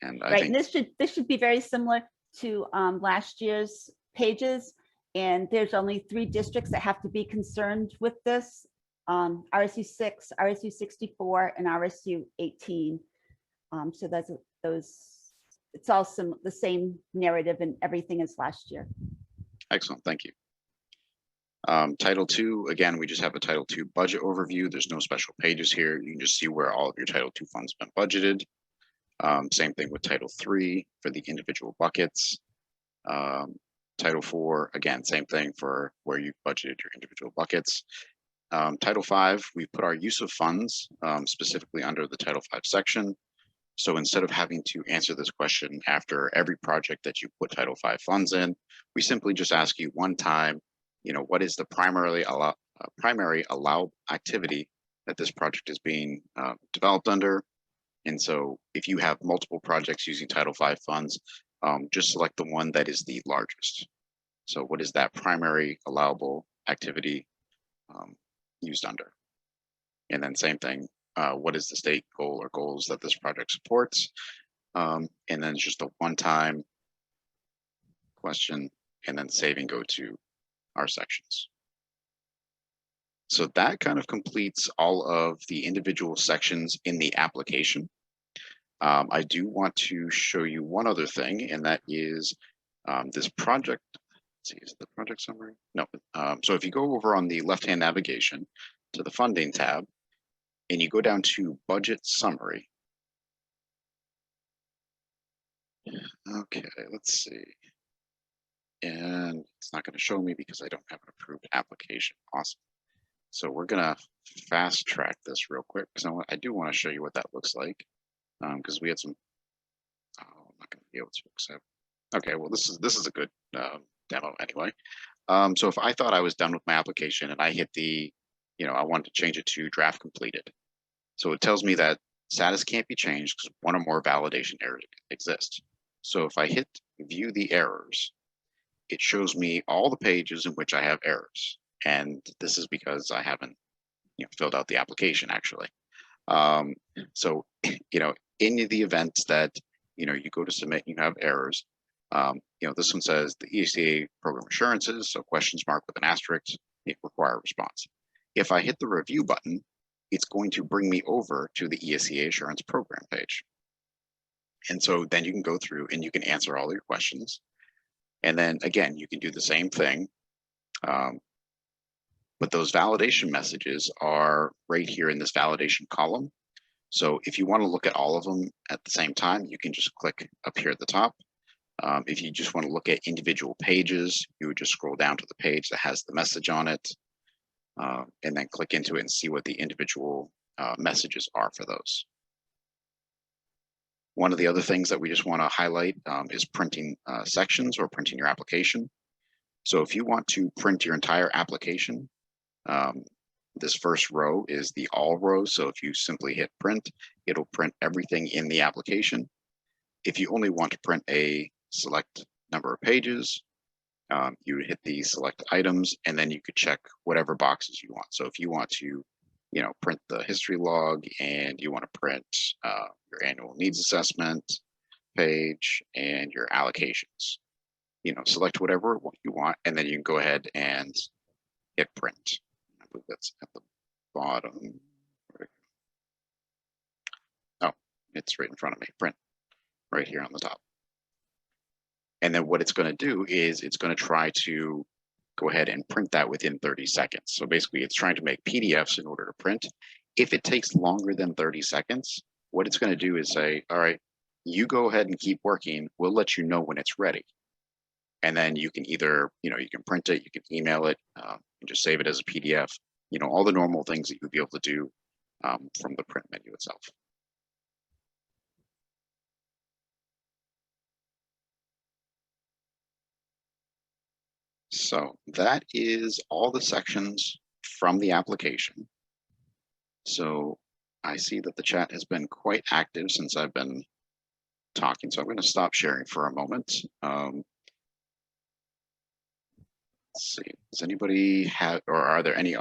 And I think and this should be very similar to last year's pages. And there's only 3 districts that have to be concerned with this: RSU 6, RSU 64, and RSU 18. So it's all the same narrative and everything as last year. Excellent, thank you. Title II, again, we just have a Title II budget overview. There's no special pages here. You can just see where all of your Title II funds have been budgeted. Same thing with Title III for the individual buckets. Title IV, again, same thing for where you budgeted your individual buckets. Title V, we put our use of funds specifically under the Title V section. So instead of having to answer this question after every project that you put Title V funds in, we simply just ask you one time, what is the primary allowed activity that this project is being developed under? And so if you have multiple projects using Title V funds, just select the one that is the largest. So what is that primary allowable activity used under? And then same thing, what is the state goal or goals that this project supports? And then just a one-time question, and then save and go to our sections. So that kind of completes all of the individual sections in the application. I do want to show you one other thing, and that is this project. Let's see, is it the project summary? No. So if you go over on the left-hand navigation to the funding tab, and you go down to budget summary. Okay, let's see. And it's not going to show me because I don't have an approved application. Awesome. So we're going to fast track this real quick because I do want to show you what that looks like, because we had some. Oh, I'm not going to be able to accept. Okay, well this is a good demo anyway. So if I thought I was done with my application and I hit the, I wanted to change it to draft completed. So it tells me that status can't be changed because one or more validation errors exist. So if I hit view the errors, it shows me all the pages in which I have errors. And this is because I haven't filled out the application actually. So, in the event that, you go to submit, you have errors. This one says the ESEA program assurances, so questions marked with an asterisk, it require a response. If I hit the review button, it's going to bring me over to the ESEA assurance program page. And so then you can go through and you can answer all your questions. And then again, you can do the same thing. But those validation messages are right here in this validation column. So if you want to look at all of them at the same time, you can just click up here at the top. If you just want to look at individual pages, you would just scroll down to the page that has the message on it, and then click into it and see what the individual messages are for those. One of the other things that we just want to highlight is printing sections or printing your application. So if you want to print your entire application, this first row is the all rows. So if you simply hit print, it'll print everything in the application. If you only want to print a select number of pages, you would hit the select items, and then you could check whatever boxes you want. So if you want to, print the history log and you want to print your annual needs assessment page and your allocations, select whatever you want, and then you can go ahead and hit print. I believe that's at the bottom. Oh, it's right in front of me. Print right here on the top. And then what it's going to do is it's going to try to go ahead and print that within 30 seconds. So basically it's trying to make PDFs in order to print. If it takes longer than 30 seconds, what it's going to do is say, all right, you go ahead and keep working. We'll let you know when it's ready. And then you can either, you can print it, you can email it, and just save it as a PDF, all the normal things that you'd be able to do from the print menu itself. So that is all the sections from the application. So I see that the chat has been quite active since I've been talking. So I'm going to stop sharing for a moment. Let's see, does anybody have, or are there any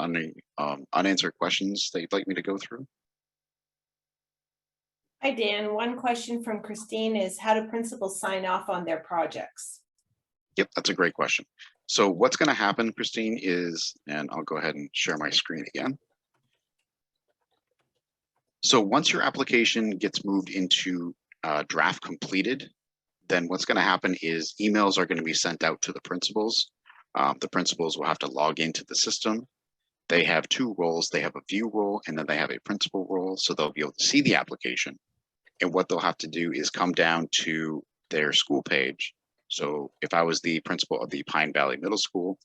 unanswered questions that you'd like me to go through? Hi, Dan. One question from Christine is how do principals sign off on their projects? Yep, that's a great question. So what's going to happen, Christine, is, and I'll go ahead and share my screen again. So once your application gets moved into draft completed, then what's going to happen is emails are going to be sent out to the principals. The principals will have to log into the system. They have two roles. They have a view role and then they have a principal role. So they'll be able to see the application. And what they'll have to do is come down to their school page. So if I was the principal of the Pine Valley Middle School,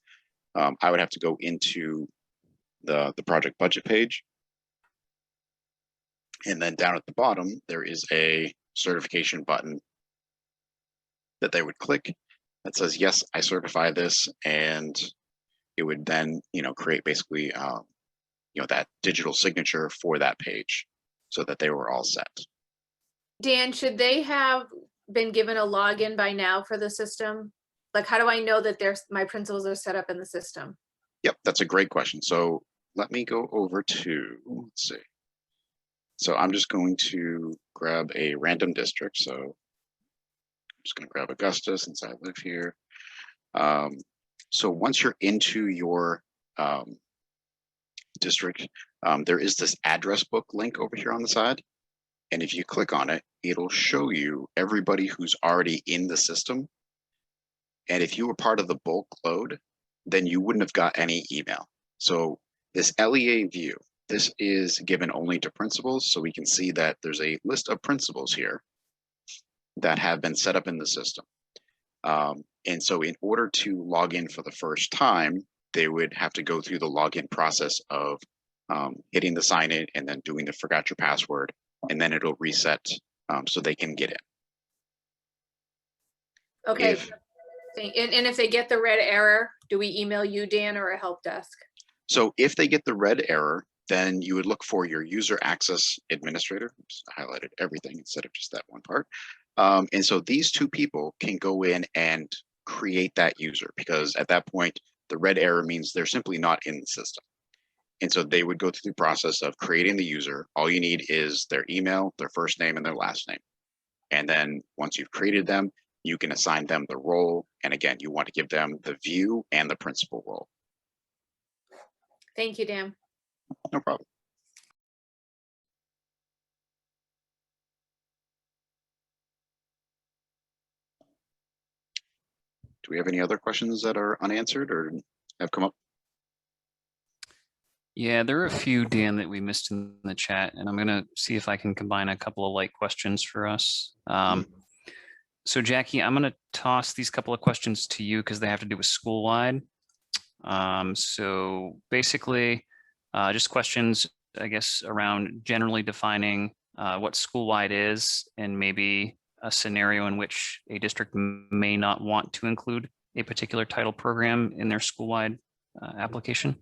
I would have to go into the project budget page. And then down at the bottom, there is a certification button that they would click that says, yes, I certify this. And it would then, create basically, that digital signature for that page so that they were all set. Dan, should they have been given a login by now for the system? Like, how do I know that my principals are set up in the system? Yep, that's a great question. So let me go over to, let's see. So I'm just going to grab a random district. So I'm just going to grab Augusta since I live here. So once you're into your district, there is this address book link over here on the side. And if you click on it, it'll show you everybody who's already in the system. And if you were part of the bulk load, then you wouldn't have got any email. So this LEA view, this is given only to principals. So we can see that there's a list of principals here that have been set up in the system. And so in order to log in for the first time, they would have to go through the login process of hitting the sign in and then doing the forgot your password, and then it'll reset so they can get in. Okay. If- And if they get the red error, do we email you, Dan, or a help desk? So if they get the red error, then you would look for your user access administrator. Oops, I highlighted everything instead of just that one part. And so these two people can go in and create that user, because at that point, the red error means they're simply not in the system. And so they would go through the process of creating the user. All you need is their email, their first name, and their last name. And then once you've created them, you can assign them the role. And again, you want to give them the view and the principal role. Thank you, Dan. No problem. Do we have any other questions that are unanswered or have come up? Yeah, there are a few, Dan, that we missed in the chat, and I'm going to see if I can combine a couple of light questions for us. So Jackie, I'm going to toss these couple of questions to you because they have to do with Schoolwide. So basically, just questions, I guess, around generally defining what Schoolwide is, and maybe a scenario in which a district may not want to include a particular title program in their Schoolwide application.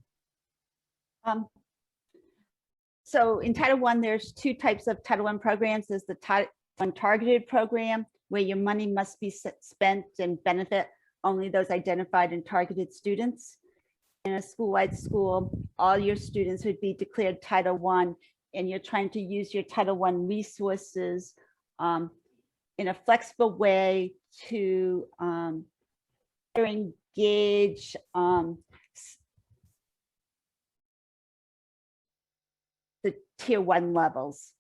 So in Title I, there's two types of Title I programs. There's the Title I targeted program, where your money must be spent and benefit only those identified and targeted students. In a school-wide school, all your students would be declared Title I, and you're trying to use your Title I resources in a flexible way to engage the Tier 1 levels.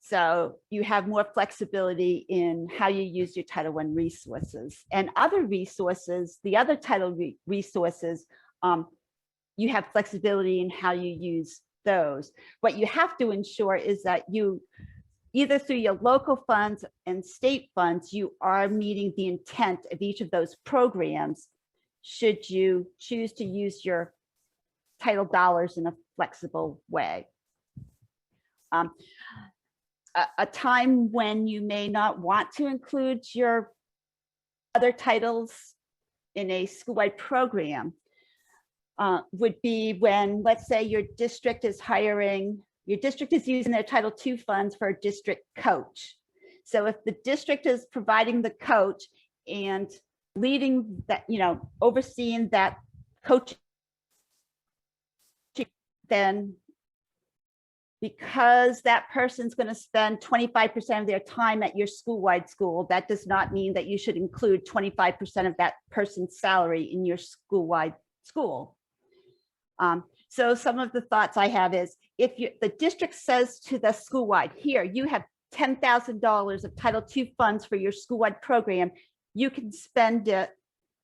So you have more flexibility in how you use your Title I resources. And other resources, the other title resources, you have flexibility in how you use those. What you have to ensure is that you, either through your local funds and state funds, you are meeting the intent of each of those programs, should you choose to use your title dollars in a flexible way. A time when you may not want to include your other titles in a school-wide program would be when, let's say, your district is using their Title II funds for a district coach. So if the district is providing the coach and leading that, overseeing that coach, then because that person's going to spend 25% of their time at your school-wide school, that does not mean that you should include 25% of that person's salary in your school-wide school. So some of the thoughts I have is, if the district says to the school-wide, here, you have $10,000 of Title II funds for your school-wide program, you can spend it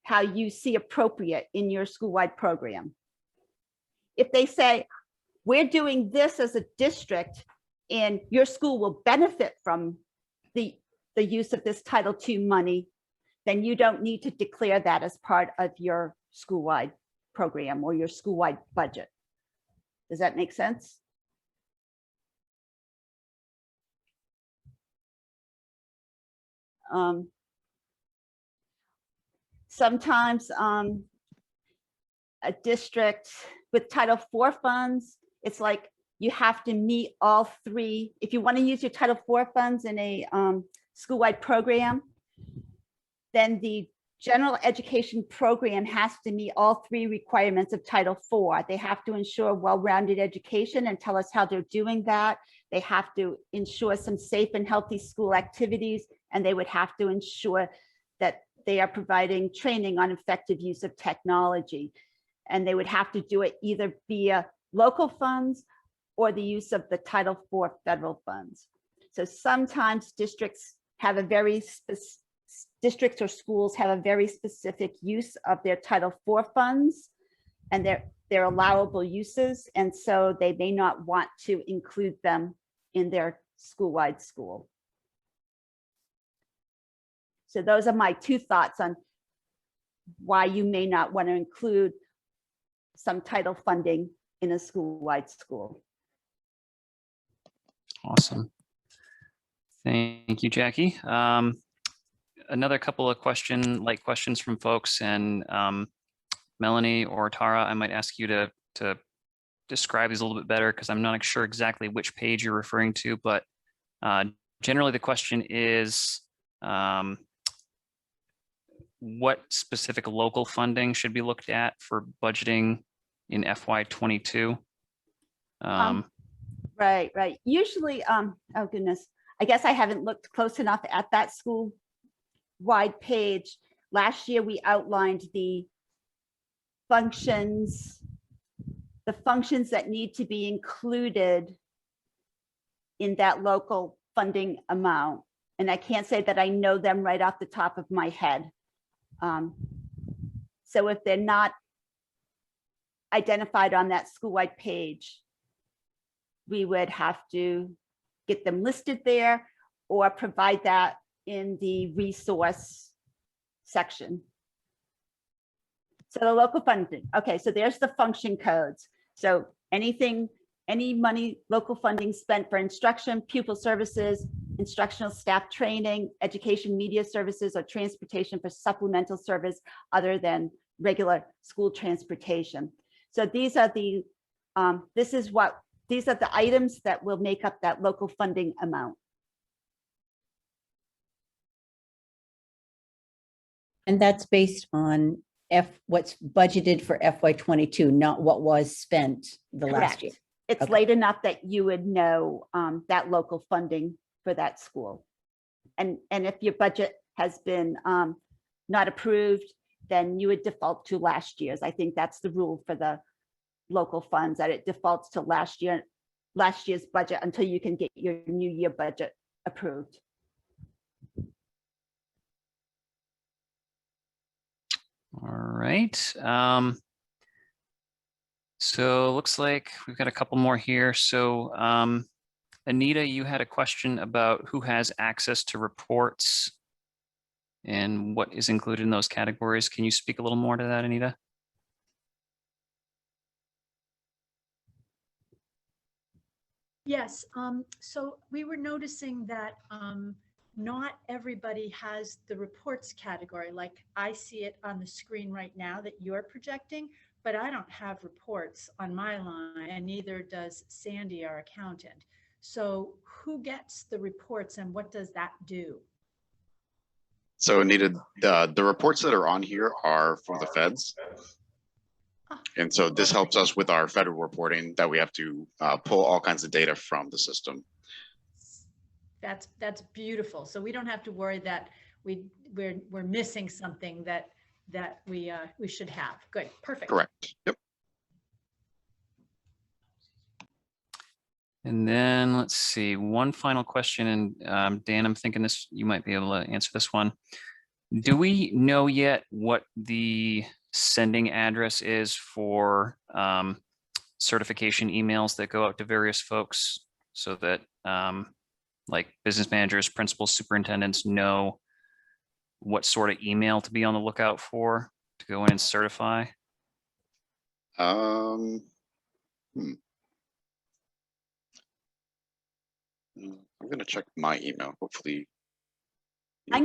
how you see appropriate in your school-wide program. If they say, we're doing this as a district and your school will benefit from the use of this Title II money, then you don't need to declare that as part of your school-wide program or your school-wide budget. Does that make sense? Sometimes a district with Title IV funds, it's like you have to meet all three. If you want to use your Title IV funds in a school-wide program, then the general education program has to meet all three requirements of Title IV. They have to ensure well-rounded education and tell us how they're doing that. They have to ensure some safe and healthy school activities, and they would have to ensure that they are providing training on effective use of technology. And they would have to do it either via local funds or the use of the Title IV federal funds. So sometimes districts have a very districts or schools have a very specific use of their Title IV funds and their allowable uses. And so they may not want to include them in their school-wide school. So those are my two thoughts on why you may not want to include some title funding in a school-wide school. Awesome. Thank you, Jackie. Another couple of light questions from folks, and Melanie or Tara, I might ask you to describe these a little bit better because I'm not sure exactly which page you're referring to, but generally the question is, what specific local funding should be looked at for budgeting in FY22? Right. Usually, oh goodness, I guess I haven't looked close enough at that school-wide page. Last year, we outlined the functions that need to be included in that local funding amount. And I can't say that I know them right off the top of my head. So if they're not identified on that school-wide page, we would have to get them listed there or provide that in the resource section. So the local funding, okay, so there's the function codes. So any money, local funding spent for instruction, pupil services, instructional staff training, education media services, or transportation for supplemental service other than regular school transportation. So these are the these are the items that will make up that local funding amount. And that's based on what's budgeted for FY22, not what was spent the last year. Correct. It's Okay. late enough that you would know that local funding for that school. And if your budget has been not approved, then you would default to last year's. I think that's the rule for the local funds, that it defaults to last year's budget until you can get your new year budget approved. All right. So looks like we've got a couple more here. So Anita, you had a question about who has access to reports and what is included in those categories. Can you speak a little more to that, Anita? Yes, so we were noticing that not everybody has the reports category. Like I see it on the screen right now that you're projecting, but I don't have reports on my line, and neither does Sandy, our accountant. So who gets the reports and what does that do? So Anita, the reports that are on here are for the feds. And so this helps us with our federal reporting that we have to pull all kinds of data from the system. That's beautiful. So we don't have to worry that we're missing something that we should have. Good, perfect. Correct. Yep. And then let's see, one final question. And Dan, I'm thinking you might be able to answer this one. Do we know yet what the sending address is for certification emails that go out to various folks so that like business managers, principals, superintendents know what sort of email to be on the lookout for to go in and certify? I'm gonna check my email. Hopefully. I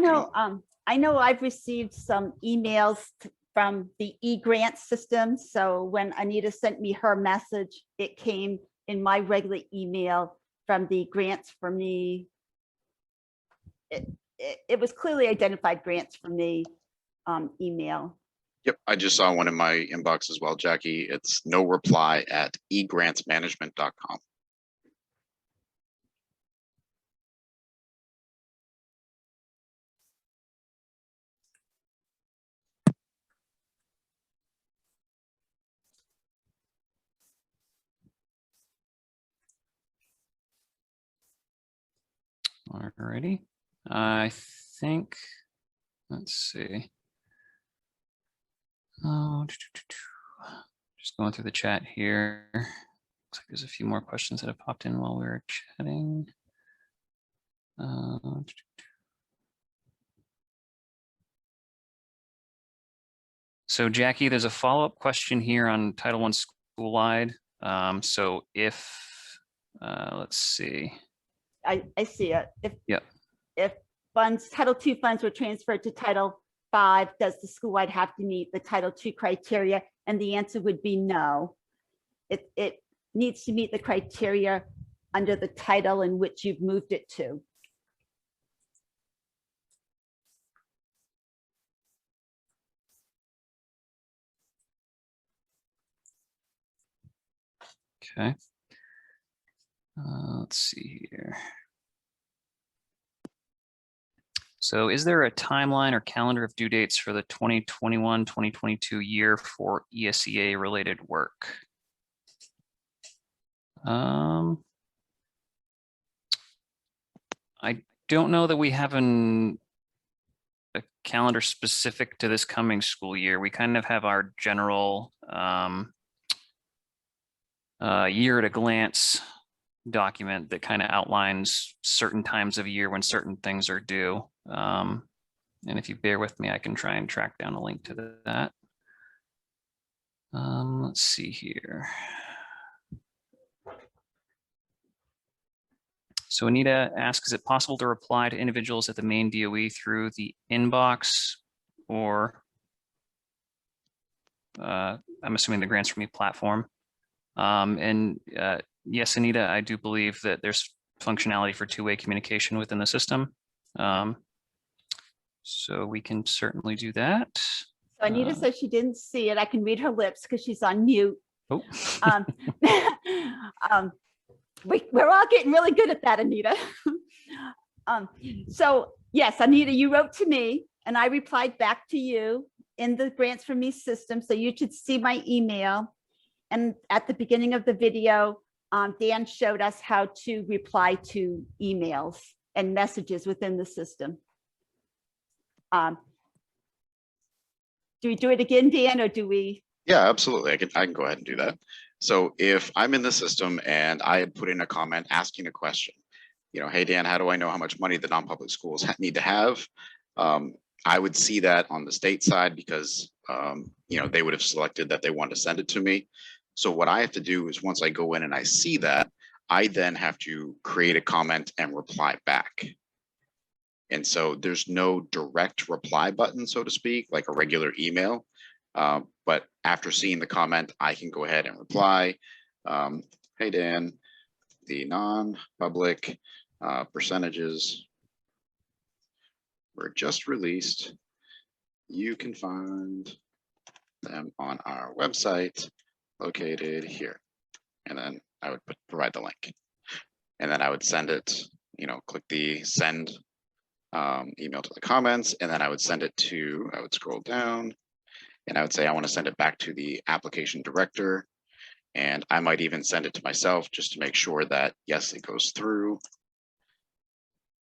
know I've received some emails from the e-grant system. So when Anita sent me her message, it came in my regular email from the Grants for Me. It was clearly identified Grants for Me email. Yep, I just saw one in my inbox as well, Jackie. It's no reply at egrantsmanagement.com. Alrighty. I think, let's see. Oh, just going through the chat here. Looks like there's a few more questions that have popped in while we were chatting. So Jackie, there's a follow-up question here on Title I Schoolwide. So if, let's see. I see it. Yep. If funds, Title II funds were transferred to Title V, does the school-wide have to meet the Title II criteria? And the answer would be no. It needs to meet the criteria under the title in which you've moved it to. Okay. Let's see here. So is there a timeline or calendar of due dates for the 2021-2022 year for ESEA related work? I don't know that we have a calendar specific to this coming school year. We kind of have our general year at a glance document that kind of outlines certain times of year when certain things are due. And if you bear with me, I can try and track down a link to that. Let's see here. So Anita asks, is it possible to reply to individuals at the main DOE through the inbox or I'm assuming the Grants for Me platform? Yes, Anita, I do believe that there's functionality for two-way communication within the system. So we can certainly do that. So Anita says she didn't see it. I can read her lips because she's on mute. Oh. We're all getting really good at that, Anita. So yes, Anita, you wrote to me and I replied back to you in the Grants for Me system. So you should see my email. And at the beginning of the video, Dan showed us how to reply to emails and messages within the system. Do we do it again, Dan, or do we? Yeah, absolutely. I can go ahead and do that. So if I'm in the system and I had put in a comment asking a question, you know, hey, Dan, how do I know how much money the non-public schools need to have? I would see that on the state side because, you know, they would have selected that they want to send it to me. So what I have to do is once I go in and I see that, I then have to create a comment and reply back. And so there's no direct reply button, so to speak, like a regular email. But after seeing the comment, I can go ahead and reply. Hey, Dan, the non-public percentages were just released. You can find them on our website located here. And then I would provide the link. And then I would send it, you know, click the send email to the comments, and then I would send it to, I would scroll down and I would say, I want to send it back to the application director. And I might even send it to myself just to make sure that, yes, it goes through.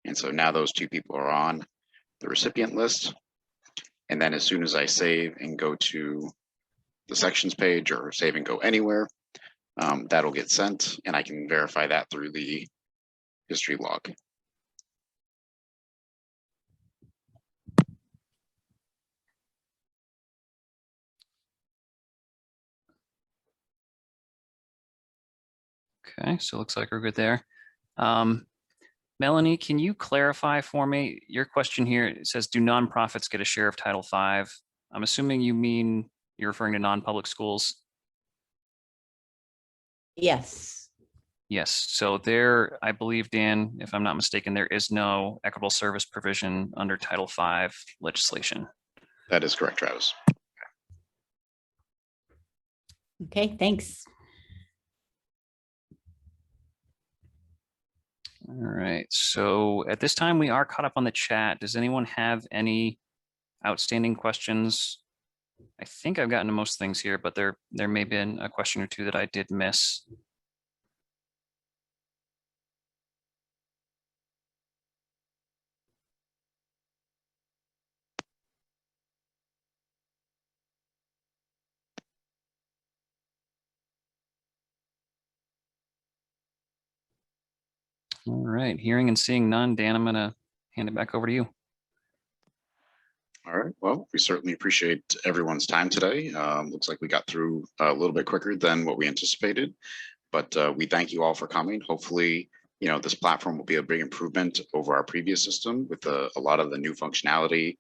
And so now those two people are on the recipient list. And then as soon as I save and go to the sections page or save and go anywhere, that'll get sent and I can verify that through the history log. Okay, so it looks like we're good there. Melanie, can you clarify for me your question here? It says, do nonprofits get a share of Title V? I'm assuming you mean you're referring to non-public schools. Yes. Yes, so there, I believe, Dan, if I'm not mistaken, there is no equitable service provision under Title V legislation. That is correct, Travis. Okay, thanks. All right, so at this time we are caught up on the chat. Does anyone have any outstanding questions? I think I've gotten to most things here, but there may have been a question or two that I did miss. All right, hearing and seeing none, Dan, I'm gonna hand it back over to you. All right, well, we certainly appreciate everyone's time today. Looks like we got through a little bit quicker than what we anticipated, but we thank you all for coming. Hopefully, this platform will be a big improvement over our previous system with a lot of the new functionality.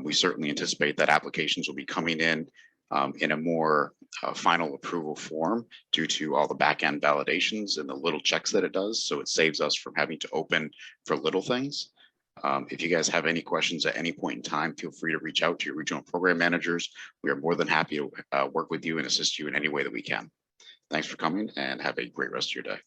We certainly anticipate that applications will be coming in a more final approval form due to all the back-end validations and the little checks that it does. So it saves us from having to open for little things. If you guys have any questions at any point in time, feel free to reach out to your regional program managers. We are more than happy to work with you and assist you in any way that we can. Thanks for coming and have a great rest of your day.